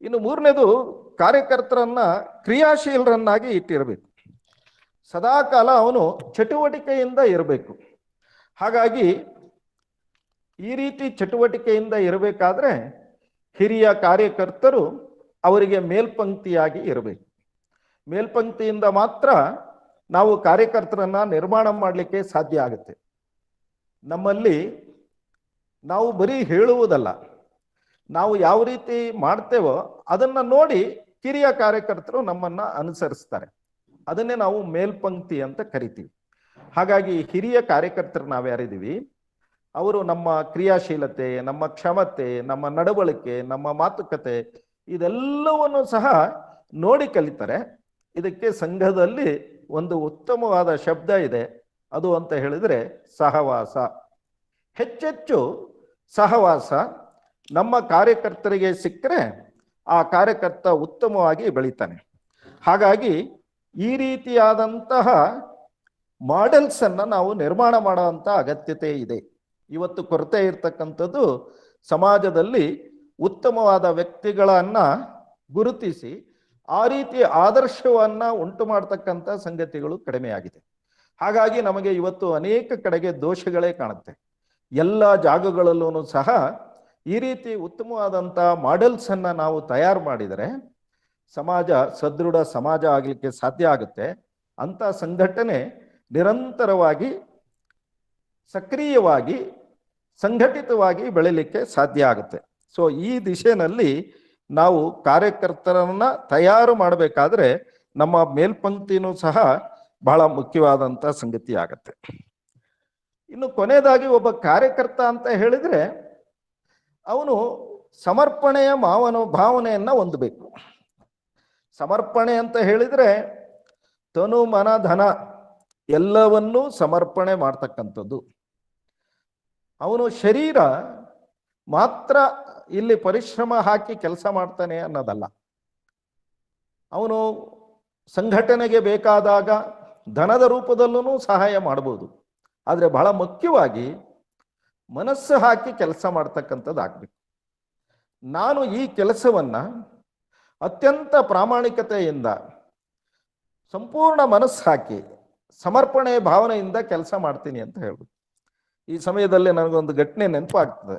Speaker 10: ಇನ್ನು ಮೂರನೇದು, ಕಾರ್ಯಕರ್ತರನ್ನ ಕ್ರಿಯಾಶೀಲರನ್ನಾಗಿ ಇಟ್ಟಿರಬೇಕು. ಸದಾಕಾಲ ಅವನು ಚಟುವಟಿಕೆಯಿಂದ ಇರಬೇಕು. ಹಾಗಾಗಿ ಈ ರೀತಿ ಚಟುವಟಿಕೆಯಿಂದ ಇರಬೇಕಾದ್ರೆ ಹಿರಿಯ ಕಾರ್ಯಕರ್ತರು ಅವರಿಗೆ ಮೇಲ್ಪಂಕ್ತಿಯಾಗಿ ಇರಬೇಕು. ಮೇಲ್ಪಂಕ್ತಿಯಿಂದ ಮಾತ್ರ ನಾವು ಕಾರ್ಯಕರ್ತರನ್ನ ನಿರ್ಮಾಣ ಮಾಡಲಿಕ್ಕೆ ಸಾಧ್ಯ ಆಗುತ್ತೆ. ನಮ್ಮಲ್ಲಿ ನಾವು ಬರೀ ಹೇಳುವುದಲ್ಲ, ನಾವು ಯಾವ ರೀತಿ ಮಾಡ್ತೇವೋ ಅದನ್ನು ನೋಡಿ ಕಿರಿಯ ಕಾರ್ಯಕರ್ತರು ನಮ್ಮನ್ನು ಅನುಸರಿಸ್ತಾರೆ. ಅದನ್ನೇ ನಾವು ಮೇಲ್ಪಂಕ್ತಿ ಅಂತ ಕರಿತೀವಿ. ಹಾಗಾಗಿ ಹಿರಿಯ ಕಾರ್ಯಕರ್ತರು ನಾವ್ಯಾರಿದ್ದೀವಿ, ಅವರು ನಮ್ಮ ಕ್ರಿಯಾಶೀಲತೆ, ನಮ್ಮ ಕ್ಷಮತೆ, ನಮ್ಮ ನಡವಳಿಕೆ, ನಮ್ಮ ಮಾತುಕತೆ ಇದೆಲ್ಲವನ್ನು ಸಹ ನೋಡಿ ಕಲಿತಾರೆ. ಇದಕ್ಕೆ ಸಂಘದಲ್ಲಿ ಒಂದು ಉತ್ತಮವಾದ ಶಬ್ದ ಇದೆ, ಅದು ಅಂತ ಹೇಳಿದ್ರೆ ಸಹವಾಸ. ಹೆಚ್ಚೆಚ್ಚು ಸಹವಾಸ ನಮ್ಮ ಕಾರ್ಯಕರ್ತರಿಗೆ ಸಿಕ್ಕರೆ ಆ ಕಾರ್ಯಕರ್ತ ಉತ್ತಮವಾಗಿ ಬೆಳೀತಾನೆ. ಹಾಗಾಗಿ ಈ ರೀತಿಯಾದಂತಹ ಮಾಡೆಲ್ಸ್ ಅನ್ನ ನಾವು ನಿರ್ಮಾಣ ಮಾಡುವಂಥ ಅಗತ್ಯತೆ ಇದೆ. ಇವತ್ತು ಕೊರತೆ ಇರ್ತಕ್ಕಂಥದ್ದು ಸಮಾಜದಲ್ಲಿ ಉತ್ತಮವಾದ ವ್ಯಕ್ತಿಗಳನ್ನ ಗುರುತಿಸಿ ಆ ರೀತಿ ಆದರ್ಶವನ್ನ ಉಂಟು ಮಾಡ್ತಕ್ಕಂಥ ಸಂಗತಿಗಳು ಕಡಿಮೆಯಾಗಿದೆ. ಹಾಗಾಗಿ ನಮಗೆ ಇವತ್ತು ಅನೇಕ ಕಡೆಗೆ ದೋಷಗಳೇ ಕಾಣುತ್ತೆ. ಎಲ್ಲ ಜಾಗಗಳಲ್ಲೂ ಸಹ ಈ ರೀತಿ ಉತ್ತಮವಾದಂಥ ಮಾಡೆಲ್ಸ್ ಅನ್ನ ನಾವು ತಯಾರು ಮಾಡಿದರೆ ಸಮಾಜ ಸದೃಢ ಸಮಾಜ ಆಗಲಿಕ್ಕೆ ಸಾಧ್ಯ ಆಗುತ್ತೆ. ಅಂತ ಸಂಘಟನೆ ನಿರಂತರವಾಗಿ ಸಕ್ರಿಯವಾಗಿ ಸಂಘಟಿತವಾಗಿ ಬೆಳಿಲಿಕ್ಕೆ ಸಾಧ್ಯ ಆಗುತ್ತೆ. ಸೊ ಈ ದಿಶೆಯಲ್ಲಿ ನಾವು ಕಾರ್ಯಕರ್ತರನ್ನ ತಯಾರು ಮಾಡಬೇಕಾದ್ರೆ ನಮ್ಮ ಮೇಲ್ಪಂಕ್ತಿನೂ ಸಹ ಬಹಳ ಮುಖ್ಯವಾದಂಥ ಸಂಗತಿ ಆಗತ್ತೆ. ಇನ್ನು ಕೊನೆಯದಾಗಿ ಒಬ್ಬ ಕಾರ್ಯಕರ್ತ ಅಂತ ಹೇಳಿದ್ರೆ ಅವನು ಸಮರ್ಪಣೆಯ ಭಾವನೆಯನ್ನ ಹೊಂದಬೇಕು. ಸಮರ್ಪಣೆ ಅಂತ ಹೇಳಿದ್ರೆ ತನು ಮನ ಧನ ಎಲ್ಲವನ್ನೂ ಸಮರ್ಪಣೆ ಮಾಡ್ತಕ್ಕಂಥದ್ದು. ಅವನು ಶರೀರ ಮಾತ್ರ ಇಲ್ಲಿ ಪರಿಶ್ರಮ ಹಾಕಿ ಕೆಲಸ ಮಾಡ್ತಾನೆ ಅನ್ನೋದಲ್ಲ. ಅವನು ಸಂಘಟನೆಗೆ ಬೇಕಾದಾಗ ಧನದ ರೂಪದಲ್ಲೂ ಸಹಾಯ ಮಾಡ್ಬೋದು, ಆದರೆ ಬಹಳ ಮುಖ್ಯವಾಗಿ ಮನಸ್ಸು ಹಾಕಿ ಕೆಲಸ ಮಾಡ್ತಕ್ಕಂಥದ್ದು ಆಗ್ಬೇಕು. ನಾನು ಈ ಕೆಲಸವನ್ನ ಅತ್ಯಂತ ಪ್ರಾಮಾಣಿಕತೆಯಿಂದ ಸಂಪೂರ್ಣ ಮನಸ್ಸು ಹಾಕಿ ಸಮರ್ಪಣೆ ಭಾವನೆಯಿಂದ ಕೆಲಸ ಮಾಡ್ತೀನಿ ಅಂತ ಹೇಳ್ಬೇಕು. ಈ ಸಮಯದಲ್ಲಿ ನನಗೊಂದು ಘಟನೆ ನೆನಪಾಗ್ತದೆ.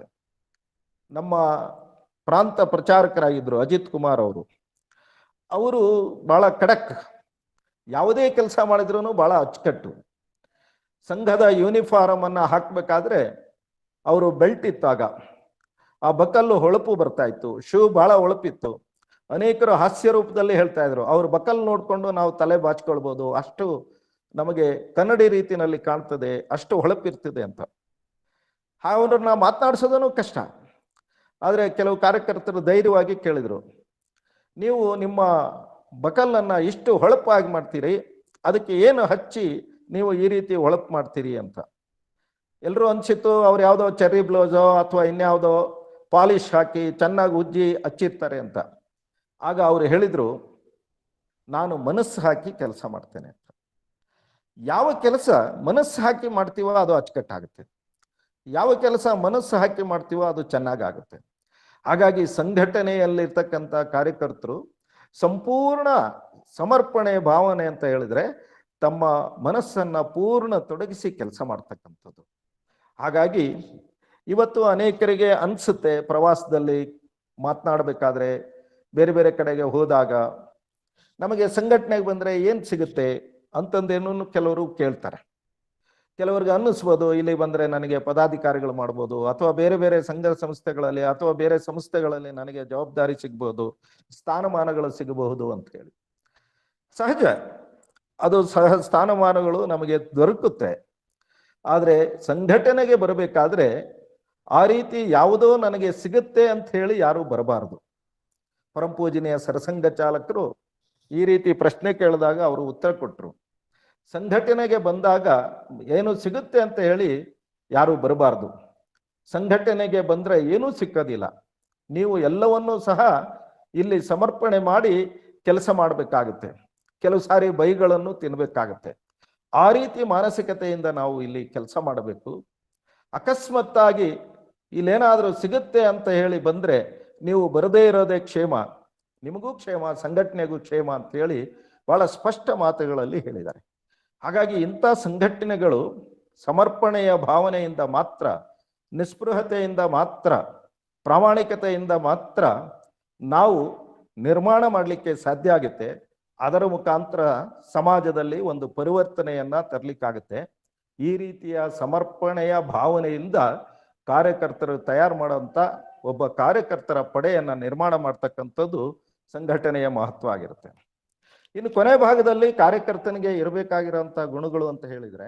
Speaker 10: ನಮ್ಮ ಪ್ರಾಂತ ಪ್ರಚಾರಕರಾಗಿದ್ದರು ಅಜಿತ್ ಕುಮಾರ್ ಅವರು ಬಹಳ ಖಡಕ್, ಯಾವುದೇ ಕೆಲಸ ಮಾಡಿದ್ರು ಬಹಳ ಅಚ್ಚುಕಟ್ಟು. ಸಂಘದ ಯೂನಿಫಾರ್ಮ್ ಅನ್ನ ಹಾಕಬೇಕಾದ್ರೆ ಅವರು ಬೆಲ್ಟ್ ಇತ್ತಾಗ ಆ ಬಕಲ್ಲು ಹೊಳಪು ಬರ್ತಾ ಇತ್ತು, ಶೂ ಬಹಳ ಹೊಳಪಿತ್ತು. ಅನೇಕರು ಹಾಸ್ಯ ರೂಪದಲ್ಲಿ ಹೇಳ್ತಾ ಇದ್ರು, ಅವ್ರ ಬಕಲ್ ನೋಡ್ಕೊಂಡು ನಾವು ತಲೆ ಬಾಚ್ಕೊಳ್ಬೋದು, ಅಷ್ಟು ನಮಗೆ ಕನ್ನಡಿ ರೀತಿಯಲ್ಲಿ ಕಾಣ್ತದೆ, ಅಷ್ಟು ಹೊಳಪಿರ್ತದೆ ಅಂತ. ಅವ್ರನ್ನ ಮಾತನಾಡಿಸೋದೂ ಕಷ್ಟ. ಆದರೆ ಕೆಲವು ಕಾರ್ಯಕರ್ತರು ಧೈರ್ಯವಾಗಿ ಕೇಳಿದರು, ನೀವು ನಿಮ್ಮ ಬಕಲನ್ನು ಇಷ್ಟು ಹೊಳಪಾಗಿ ಮಾಡ್ತೀರಿ, ಅದಕ್ಕೆ ಏನು ಹಚ್ಚಿ ನೀವು ಈ ರೀತಿ ಹೊಳಪು ಮಾಡ್ತೀರಿ ಅಂತ. ಎಲ್ಲರೂ ಅನಿಸಿತ್ತು ಅವ್ರು ಯಾವುದೋ ಚೆರ್ರಿ ಬ್ಲೌಸೋ ಅಥವಾ ಇನ್ಯಾವುದೋ ಪಾಲಿಶ್ ಹಾಕಿ ಚೆನ್ನಾಗಿ ಉಜ್ಜಿ ಹಚ್ಚಿರ್ತಾರೆ ಅಂತ. ಆಗ ಅವರು ಹೇಳಿದರು, ನಾನು ಮನಸ್ಸು ಹಾಕಿ ಕೆಲಸ ಮಾಡ್ತೇನೆ ಅಂತ. ಯಾವ ಕೆಲಸ ಮನಸ್ಸು ಹಾಕಿ ಮಾಡ್ತೀವೋ ಅದು ಅಚ್ಚುಕಟ್ಟಾಗುತ್ತೆ, ಯಾವ ಕೆಲಸ ಮನಸ್ಸು ಹಾಕಿ ಮಾಡ್ತೀವೋ ಅದು ಚೆನ್ನಾಗಾಗುತ್ತೆ. ಹಾಗಾಗಿ ಸಂಘಟನೆಯಲ್ಲಿರ್ತಕ್ಕಂಥ ಕಾರ್ಯಕರ್ತರು ಸಂಪೂರ್ಣ ಸಮರ್ಪಣೆ ಭಾವನೆ ಅಂತ ಹೇಳಿದ್ರೆ ತಮ್ಮ ಮನಸ್ಸನ್ನ ಪೂರ್ಣ ತೊಡಗಿಸಿ ಕೆಲಸ ಮಾಡ್ತಕ್ಕಂಥದ್ದು. ಹಾಗಾಗಿ ಇವತ್ತು ಅನೇಕರಿಗೆ ಅನಿಸುತ್ತೆ, ಪ್ರವಾಸದಲ್ಲಿ ಮಾತನಾಡಬೇಕಾದ್ರೆ ಬೇರೆ ಬೇರೆ ಕಡೆಗೆ ಹೋದಾಗ ನಮಗೆ ಸಂಘಟನೆಗೆ ಬಂದರೆ ಏನು ಸಿಗುತ್ತೆ ಅಂತಂದೇನು ಕೆಲವರು ಕೇಳ್ತಾರೆ. ಕೆಲವರಿಗೆ ಅನ್ನಿಸ್ಬೋದು, ಇಲ್ಲಿ ಬಂದರೆ ನನಗೆ ಪದಾಧಿಕಾರಿಗಳು ಮಾಡ್ಬೋದು, ಅಥವಾ ಬೇರೆ ಬೇರೆ ಸಂಘ ಸಂಸ್ಥೆಗಳಲ್ಲಿ ಅಥವಾ ಬೇರೆ ಸಂಸ್ಥೆಗಳಲ್ಲಿ ನನಗೆ ಜವಾಬ್ದಾರಿ ಸಿಗ್ಬೋದು, ಸ್ಥಾನಮಾನಗಳು ಸಿಗಬಹುದು ಅಂತ ಹೇಳಿ. ಸಹಜ, ಅದು ಸ್ಥಾನಮಾನಗಳು ನಮಗೆ ದೊರಕುತ್ತೆ. ಆದರೆ ಸಂಘಟನೆಗೆ ಬರಬೇಕಾದ್ರೆ ಆ ರೀತಿ ಯಾವುದೋ ನನಗೆ ಸಿಗುತ್ತೆ ಅಂತ ಹೇಳಿ ಯಾರು ಬರಬಾರದು. ಪರಮಪೂಜನೀಯ ಸರಸಂಘ ಚಾಲಕರು ಈ ರೀತಿ ಪ್ರಶ್ನೆ ಕೇಳಿದಾಗ ಅವರು ಉತ್ತರ ಕೊಟ್ಟರು, ಸಂಘಟನೆಗೆ ಬಂದಾಗ ಏನು ಸಿಗುತ್ತೆ ಅಂತ ಹೇಳಿ ಯಾರು ಬರಬಾರ್ದು. ಸಂಘಟನೆಗೆ ಬಂದರೆ ಏನೂ ಸಿಕ್ಕೋದಿಲ್ಲ, ನೀವು ಎಲ್ಲವನ್ನೂ ಸಹ ಇಲ್ಲಿ ಸಮರ್ಪಣೆ ಮಾಡಿ ಕೆಲಸ ಮಾಡಬೇಕಾಗುತ್ತೆ, ಕೆಲವು ಸಾರಿ ಬೈಗಳನ್ನು ತಿನ್ನಬೇಕಾಗತ್ತೆ. ಆ ರೀತಿ ಮಾನಸಿಕತೆಯಿಂದ ನಾವು ಇಲ್ಲಿ ಕೆಲಸ ಮಾಡಬೇಕು. ಅಕಸ್ಮಾತ್ತಾಗಿ ಇಲ್ಲೇನಾದರೂ ಸಿಗುತ್ತೆ ಅಂತ ಹೇಳಿ ಬಂದರೆ ನೀವು ಬರದೇ ಇರೋದೇ ಕ್ಷೇಮ, ನಿಮಗೂ ಕ್ಷೇಮ, ಸಂಘಟನೆಗೂ ಕ್ಷೇಮ ಅಂತ ಹೇಳಿ ಬಹಳ ಸ್ಪಷ್ಟ ಮಾತುಗಳಲ್ಲಿ ಹೇಳಿದ್ದಾರೆ. ಹಾಗಾಗಿ ಇಂಥ ಸಂಘಟನೆಗಳು ಸಮರ್ಪಣೆಯ ಭಾವನೆಯಿಂದ ಮಾತ್ರ, ನಿಸ್ಪೃಹತೆಯಿಂದ ಮಾತ್ರ, ಪ್ರಾಮಾಣಿಕತೆಯಿಂದ ಮಾತ್ರ ನಾವು ನಿರ್ಮಾಣ ಮಾಡಲಿಕ್ಕೆ ಸಾಧ್ಯ ಆಗುತ್ತೆ. ಅದರ ಮುಖಾಂತರ ಸಮಾಜದಲ್ಲಿ ಒಂದು ಪರಿವರ್ತನೆಯನ್ನ ತರಲಿಕ್ಕಾಗುತ್ತೆ. ಈ ರೀತಿಯ ಸಮರ್ಪಣೆಯ ಭಾವನೆಯಿಂದ ಕಾರ್ಯಕರ್ತರು ತಯಾರು ಮಾಡುವಂಥ ಒಬ್ಬ ಕಾರ್ಯಕರ್ತರ ಪಡೆಯನ್ನ ನಿರ್ಮಾಣ ಮಾಡ್ತಕ್ಕಂಥದ್ದು ಸಂಘಟನೆಯ ಮಹತ್ವ ಆಗಿರುತ್ತೆ. ಇನ್ನು ಕೊನೆ ಭಾಗದಲ್ಲಿ ಕಾರ್ಯಕರ್ತನಿಗೆ ಇರಬೇಕಾಗಿರೋಂಥ ಗುಣಗಳು ಅಂತ ಹೇಳಿದರೆ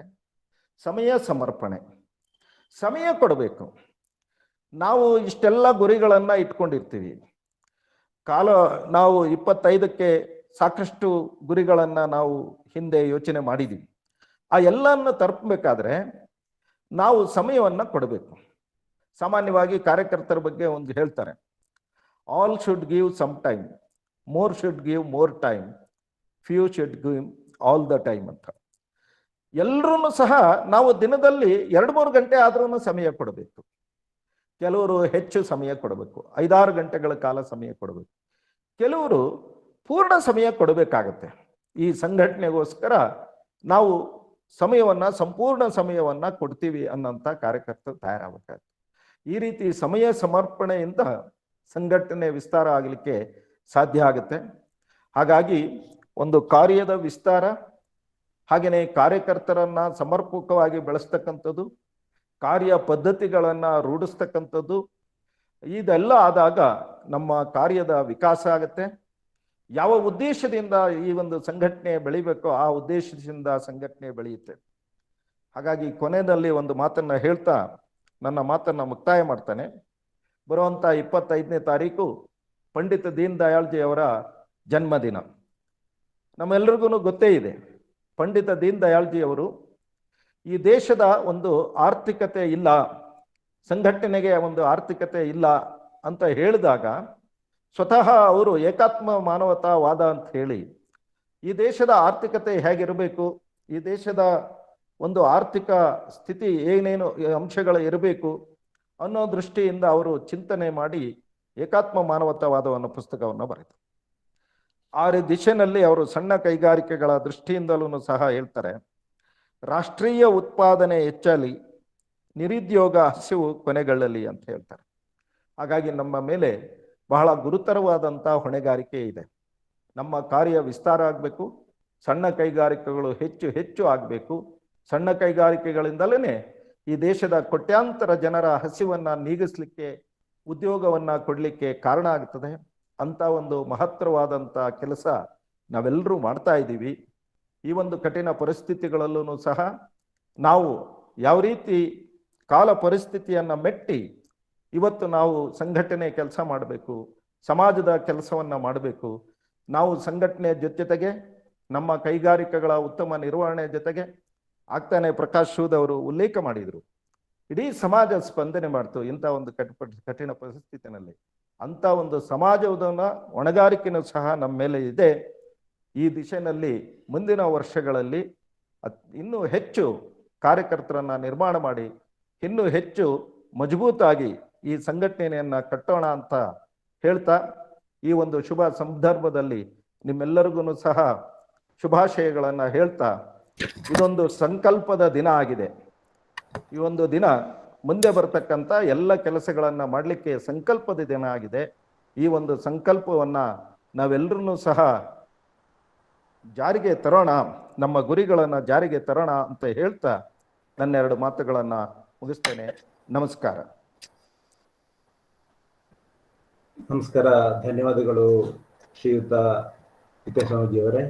Speaker 10: ಸಮಯ ಸಮರ್ಪಣೆ, ಸಮಯ ಕೊಡಬೇಕು. ನಾವು ಇಷ್ಟೆಲ್ಲ ಗುರಿಗಳನ್ನು ಇಟ್ಕೊಂಡಿರ್ತೀವಿ, ನಾವು 25ಕ್ಕೆ ಸಾಕಷ್ಟು ಗುರಿಗಳನ್ನು ನಾವು ಹಿಂದೆ ಯೋಚನೆ ಮಾಡಿದ್ದೀವಿ. ಆ ಎಲ್ಲವನ್ನು ತಲುಪಬೇಕಾದ್ರೆ ನಾವು ಸಮಯವನ್ನು ಕೊಡಬೇಕು. ಸಾಮಾನ್ಯವಾಗಿ ಕಾರ್ಯಕರ್ತರ ಬಗ್ಗೆ ಒಂದು ಹೇಳ್ತಾರೆ, all should give some time, more should give more time, few should give all the time ಅಂತ. ಎಲ್ಲರೂ ಸಹ ನಾವು ದಿನದಲ್ಲಿ 2-3 ಗಂಟೆ ಆದ್ರೂ ಸಮಯ ಕೊಡಬೇಕು. ಕೆಲವರು ಹೆಚ್ಚು ಸಮಯ ಕೊಡಬೇಕು, 5-6 ಗಂಟೆಗಳ ಕಾಲ ಸಮಯ ಕೊಡಬೇಕು. ಕೆಲವರು ಪೂರ್ಣ ಸಮಯ ಕೊಡಬೇಕಾಗತ್ತೆ. ಈ ಸಂಘಟನೆಗೋಸ್ಕರ ನಾವು ಸಮಯವನ್ನ, ಸಂಪೂರ್ಣ ಸಮಯವನ್ನ ಕೊಡ್ತೀವಿ ಅನ್ನೋಂಥ ಕಾರ್ಯಕರ್ತರು ತಯಾರಾಗಬೇಕಾಗುತ್ತೆ. ಈ ರೀತಿ ಸಮಯ ಸಮರ್ಪಣೆಯಿಂದ ಸಂಘಟನೆ ವಿಸ್ತಾರ ಆಗಲಿಕ್ಕೆ ಸಾಧ್ಯ ಆಗುತ್ತೆ. ಹಾಗಾಗಿ ಒಂದು ಕಾರ್ಯದ ವಿಸ್ತಾರ, ಹಾಗೆಯೇ ಕಾರ್ಯಕರ್ತರನ್ನ ಸಮರ್ಪಕವಾಗಿ ಬೆಳೆಸ್ತಕ್ಕಂಥದ್ದು, ಕಾರ್ಯ ಪದ್ಧತಿಗಳನ್ನು ರೂಢಿಸ್ತಕ್ಕಂಥದ್ದು, ಇದೆಲ್ಲ ಆದಾಗ ನಮ್ಮ ಕಾರ್ಯದ ವಿಕಾಸ ಆಗುತ್ತೆ. ಯಾವ ಉದ್ದೇಶದಿಂದ ಈ ಒಂದು ಸಂಘಟನೆ ಬೆಳಿಬೇಕೋ ಆ ಉದ್ದೇಶದಿಂದ ಸಂಘಟನೆ ಬೆಳೆಯುತ್ತೆ. ಹಾಗಾಗಿ ಕೊನೆಯಲ್ಲಿ ಒಂದು ಮಾತನ್ನ ಹೇಳ್ತಾ ನನ್ನ ಮಾತನ್ನ ಮುಕ್ತಾಯ ಮಾಡ್ತಾನೆ. ಬರುವಂಥ 25ನೇ ತಾರೀಕು ಪಂಡಿತ ದೀನ್ ದಯಾಳ್ಜಿ ಅವರ ಜನ್ಮದಿನ. ನಮ್ಮೆಲ್ಲರಿಗೂ ಗೊತ್ತೇ ಇದೆ, ಪಂಡಿತ ದೀನ್ ದಯಾಳ್ಜಿ ಅವರು ಈ ದೇಶದ ಒಂದು ಆರ್ಥಿಕತೆ ಇಲ್ಲ, ಸಂಘಟನೆಗೆ ಒಂದು ಆರ್ಥಿಕತೆ ಇಲ್ಲ ಅಂತ ಹೇಳಿದಾಗ ಸ್ವತಃ ಅವರು ಏಕಾತ್ಮ ಮಾನವತಾವಾದ ಅಂತ ಹೇಳಿ ಈ ದೇಶದ ಆರ್ಥಿಕತೆ ಹೇಗಿರಬೇಕು, ಈ ದೇಶದ ಒಂದು ಆರ್ಥಿಕ ಸ್ಥಿತಿ ಏನೇನು ಅಂಶಗಳು ಇರಬೇಕು ಅನ್ನೋ ದೃಷ್ಟಿಯಿಂದ ಅವರು ಚಿಂತನೆ ಮಾಡಿ ಏಕಾತ್ಮ ಮಾನವತಾವಾದವನ್ನು ಪುಸ್ತಕವನ್ನು ಬರೆದರು. ಆ ದಿಶೆಯಲ್ಲಿ ಅವರು ಸಣ್ಣ ಕೈಗಾರಿಕೆಗಳ ದೃಷ್ಟಿಯಿಂದಲೂ ಸಹ ಹೇಳ್ತಾರೆ, ರಾಷ್ಟ್ರೀಯ ಉತ್ಪಾದನೆ ಹೆಚ್ಚಲಿ, ನಿರುದ್ಯೋಗ ಹಸಿವು ಕೊನೆಗೊಳ್ಳಲಿ ಅಂತ ಹೇಳ್ತಾರೆ. ಹಾಗಾಗಿ ನಮ್ಮ ಮೇಲೆ ಬಹಳ ಗುರುತರವಾದಂಥ ಹೊಣೆಗಾರಿಕೆ ಇದೆ. ನಮ್ಮ ಕಾರ್ಯ ವಿಸ್ತಾರ ಆಗಬೇಕು, ಸಣ್ಣ ಕೈಗಾರಿಕೆಗಳು ಹೆಚ್ಚು ಹೆಚ್ಚು ಆಗಬೇಕು. ಸಣ್ಣ ಕೈಗಾರಿಕೆಗಳಿಂದಲೇ ಈ ದೇಶದ ಕೋಟ್ಯಾಂತರ ಜನರ ಹಸಿವನ್ನು ನೀಗಿಸಲಿಕ್ಕೆ, ಉದ್ಯೋಗವನ್ನು ಕೊಡಲಿಕ್ಕೆ ಕಾರಣ ಆಗ್ತದೆ. ಅಂಥ ಒಂದು ಮಹತ್ತರವಾದಂಥ ಕೆಲಸ ನಾವೆಲ್ಲರೂ ಮಾಡ್ತಾ ಇದ್ದೀವಿ. ಈ ಒಂದು ಕಠಿಣ ಪರಿಸ್ಥಿತಿಗಳಲ್ಲೂ ಸಹ ನಾವು ಯಾವ ರೀತಿ ಕಾಲ ಪರಿಸ್ಥಿತಿಯನ್ನು ಮೆಟ್ಟಿ ಇವತ್ತು ನಾವು ಸಂಘಟನೆ ಕೆಲಸ ಮಾಡಬೇಕು, ಸಮಾಜದ ಕೆಲಸವನ್ನು ಮಾಡಬೇಕು. ನಾವು ಸಂಘಟನೆ ಜೊತೆಗೆ ನಮ್ಮ ಕೈಗಾರಿಕೆಗಳ ಉತ್ತಮ ನಿರ್ವಹಣೆ ಜೊತೆಗೆ ಆಗ್ತಾನೆ ಪ್ರಕಾಶ್ ಶೂದ್ ಅವರು ಉಲ್ಲೇಖ ಮಾಡಿದರು, ಇಡೀ ಸಮಾಜ ಸ್ಪಂದನೆ ಮಾಡ್ತು ಇಂಥ ಒಂದು ಕಠಿಣ ಪರಿಸ್ಥಿತಿನಲ್ಲಿ. ಅಂಥ ಒಂದು ಸಮಾಜದ ಹೊಣೆಗಾರಿಕೆನೂ ಸಹ ನಮ್ಮ ಮೇಲೆ ಇದೆ. ಈ ದಿಶೆಯಲ್ಲಿ ಮುಂದಿನ ವರ್ಷಗಳಲ್ಲಿ ಇನ್ನೂ ಹೆಚ್ಚು ಕಾರ್ಯಕರ್ತರನ್ನು ನಿರ್ಮಾಣ ಮಾಡಿ ಇನ್ನೂ ಹೆಚ್ಚು ಮಜಬೂತಾಗಿ ಈ ಸಂಘಟನೆಯನ್ನು ಕಟ್ಟೋಣ ಅಂತ ಹೇಳ್ತಾ, ಈ ಒಂದು ಶುಭ ಸಂದರ್ಭದಲ್ಲಿ ನಿಮ್ಮೆಲ್ಲರಿಗೂ ಸಹ ಶುಭಾಶಯಗಳನ್ನು ಹೇಳ್ತಾ, ಇದೊಂದು ಸಂಕಲ್ಪದ ದಿನ ಆಗಿದೆ. ಈ ಒಂದು ದಿನ ಮುಂದೆ ಬರ್ತಕ್ಕಂಥ ಎಲ್ಲ ಕೆಲಸಗಳನ್ನು ಮಾಡಲಿಕ್ಕೆ ಸಂಕಲ್ಪದ ದಿನ ಆಗಿದೆ. ಈ ಒಂದು ಸಂಕಲ್ಪವನ್ನು ನಾವೆಲ್ಲರೂ ಸಹ ಜಾರಿಗೆ ತರೋಣ, ನಮ್ಮ ಗುರಿಗಳನ್ನು ಜಾರಿಗೆ ತರೋಣ ಅಂತ ಹೇಳ್ತಾ ನನ್ನೆರಡು ಮಾತುಗಳನ್ನು ಮುಗಿಸ್ತೇನೆ. ನಮಸ್ಕಾರ.
Speaker 4: ನಮಸ್ಕಾರ, ಧನ್ಯವಾದಗಳು ಶ್ರೀಯುತ ಹಿತೇಶಾಮಜಿಯವರೇ.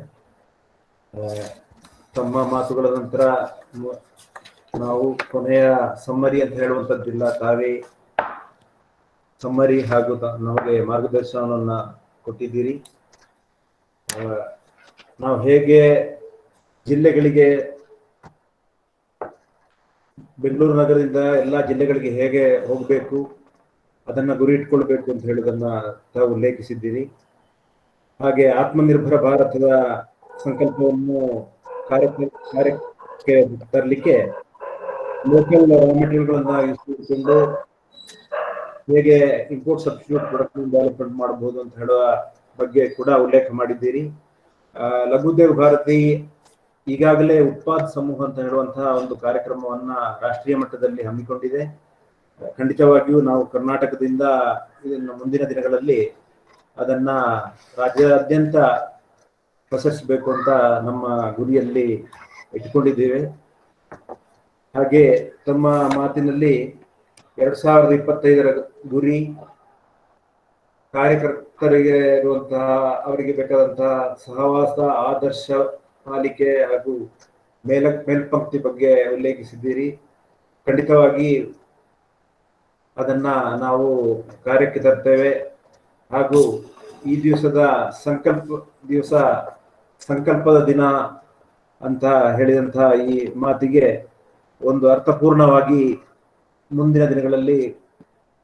Speaker 4: ತಮ್ಮ ಮಾತುಗಳ ನಂತರ ನಾವು ಕೊನೆಯ ಸಮ್ಮರಿ ಅಂತ ಹೇಳುವಂಥದ್ದಿಲ್ಲ, ತಾವೇ ಸಮ್ಮರಿ ಹಾಗೂ ನಮಗೆ ಮಾರ್ಗದರ್ಶನವನ್ನು ಕೊಟ್ಟಿದ್ದೀರಿ. ನಾವು ಹೇಗೆ ಜಿಲ್ಲೆಗಳಿಗೆ, ಬೆಂಗಳೂರು ನಗರದಿಂದ ಎಲ್ಲ ಜಿಲ್ಲೆಗಳಿಗೆ ಹೇಗೆ ಹೋಗಬೇಕು, ಅದನ್ನು ಗುರಿ ಇಟ್ಕೊಳ್ಬೇಕು ಅಂತ ಹೇಳುವುದನ್ನ ತಾವು ಉಲ್ಲೇಖಿಸಿದ್ದೀರಿ. ಹಾಗೆ ಆತ್ಮನಿರ್ಭರ ಭಾರತದ ಸಂಕಲ್ಪವನ್ನು ಕಾರ್ಯಕ್ಕೆ ತರಲಿಕ್ಕೆ ಲೋಕಲ್ ರಾ ಮೆಟೀರಿಯಲ್ಗಳನ್ನ ಇಟ್ಕೊಂಡು ಹೇಗೆ ಇಂಪೋರ್ಟ್ ಸಬ್ಸ್ಟಿಟ್ಯೂಟ್ ಪ್ರೊಡಕ್ಷನ್ ಡೆವಲಪ್ಮೆಂಟ್ ಮಾಡಬಹುದು ಅಂತ ಹೇಳುವ ಬಗ್ಗೆ ಕೂಡ ಉಲ್ಲೇಖ ಮಾಡಿದ್ದೀರಿ. ಲಘುದ್ಯೋಗ ಭಾರತಿ ಈಗಾಗಲೇ ಉತ್ಪಾದ ಸಮೂಹ ಅಂತ ಹೇಳುವಂತಹ ಒಂದು ಕಾರ್ಯಕ್ರಮವನ್ನ ರಾಷ್ಟ್ರೀಯ ಮಟ್ಟದಲ್ಲಿ ಹಮ್ಮಿಕೊಂಡಿದೆ. ಖಂಡಿತವಾಗಿಯೂ ನಾವು ಕರ್ನಾಟಕದಿಂದ ಇದನ್ನು ಮುಂದಿನ ದಿನಗಳಲ್ಲಿ ಅದನ್ನ ರಾಜ್ಯಾದ್ಯಂತ ಪಸರಿಸಬೇಕು ಅಂತ ನಮ್ಮ ಗುರಿಯಲ್ಲಿ ಇಟ್ಕೊಂಡಿದ್ದೇವೆ. ಹಾಗೆ ತಮ್ಮ ಮಾತಿನಲ್ಲಿ 2025ರ ಗುರಿ, ಕಾರ್ಯಕರ್ತರಿಗೆ ಇರುವಂತಹ ಅವರಿಗೆ ಬೇಕಾದಂತಹ ಸಹವಾಸ, ಆದರ್ಶ ಪಾಲಿಕೆ ಹಾಗೂ ಮೇಲ್ಪಂಕ್ತಿ ಬಗ್ಗೆ ಉಲ್ಲೇಖಿಸಿದ್ದೀರಿ. ಖಂಡಿತವಾಗಿ ಅದನ್ನ ನಾವು ಕಾರ್ಯಕ್ಕೆ ತರ್ತೇವೆ. ಹಾಗೂ ಈ ದಿವಸದ ಸಂಕಲ್ಪದ ದಿನ ಅಂತ ಹೇಳಿದಂತಹ ಈ ಮಾತಿಗೆ ಒಂದು ಅರ್ಥಪೂರ್ಣವಾಗಿ ಮುಂದಿನ ದಿನಗಳಲ್ಲಿ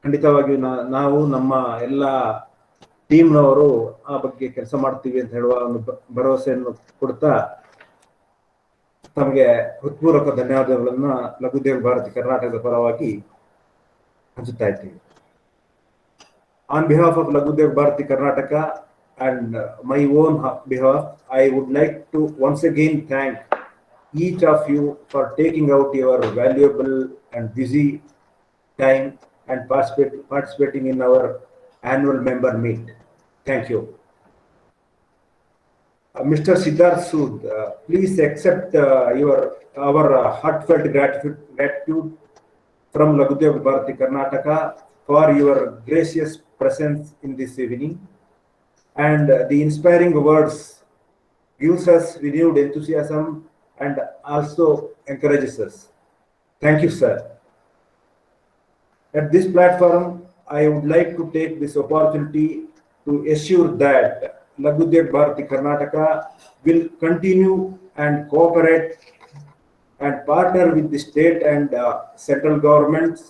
Speaker 4: ಖಂಡಿತವಾಗಿಯೂ ನಾವು ನಮ್ಮ ಎಲ್ಲ ಟೀಮ್ನವರು ಆ ಬಗ್ಗೆ ಕೆಲಸ ಮಾಡ್ತೀವಿ ಅಂತ ಹೇಳುವ ಒಂದು ಭರವಸೆಯನ್ನು ಕೊಡ್ತಾ ತಮಗೆ ಹೃತ್ಪೂರ್ವಕ ಧನ್ಯವಾದಗಳನ್ನ ಲಘುದ್ಯೋಗ ಭಾರತಿ ಕರ್ನಾಟಕದ ಪರವಾಗಿ ಹಂಚುತ್ತಾ ಇದ್ದೀವಿ. On behalf of Laghudyog Bharati Karnataka and my own behalf, I would like to once again thank each of you for taking out your valuable and busy time and participating in our annual member meet. Thank you. Mr. Siddharth Sood, please accept our heartfelt gratitude from Laghudyog Bharati Karnataka for your gracious presence in this evening, and the inspiring words gives us renewed enthusiasm and also encourages us. Thank you, sir. At this platform, I would like to take this opportunity to assure that Laghudyog Bharati Karnataka will continue and cooperate and partner with the state and central governments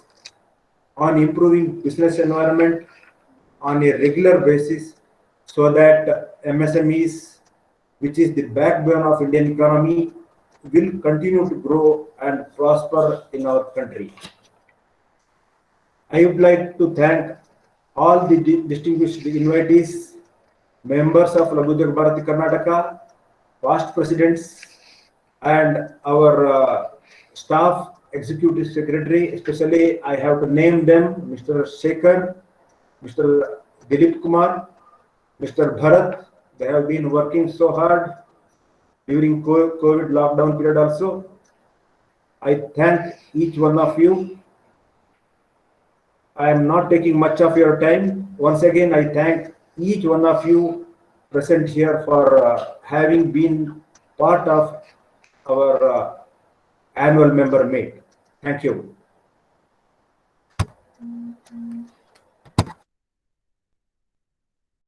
Speaker 4: on improving business environment on a regular basis, so that MSMEs, which is the backbone of Indian economy, will continue to grow and prosper in our country. I would like to thank all the distinguished invitees, members of Laghudyog Bharati Karnataka, past presidents, and our staff, executive secretary. Especially I have to name them: Mr. Shekhar, Mr. Dilip Kumar, Mr. Bharat. They have been working so hard during COVID lockdown period also. I thank each one of you. I am not taking much of your time. Once again, I thank each one of you present here for having been part of our annual member meet. Thank you.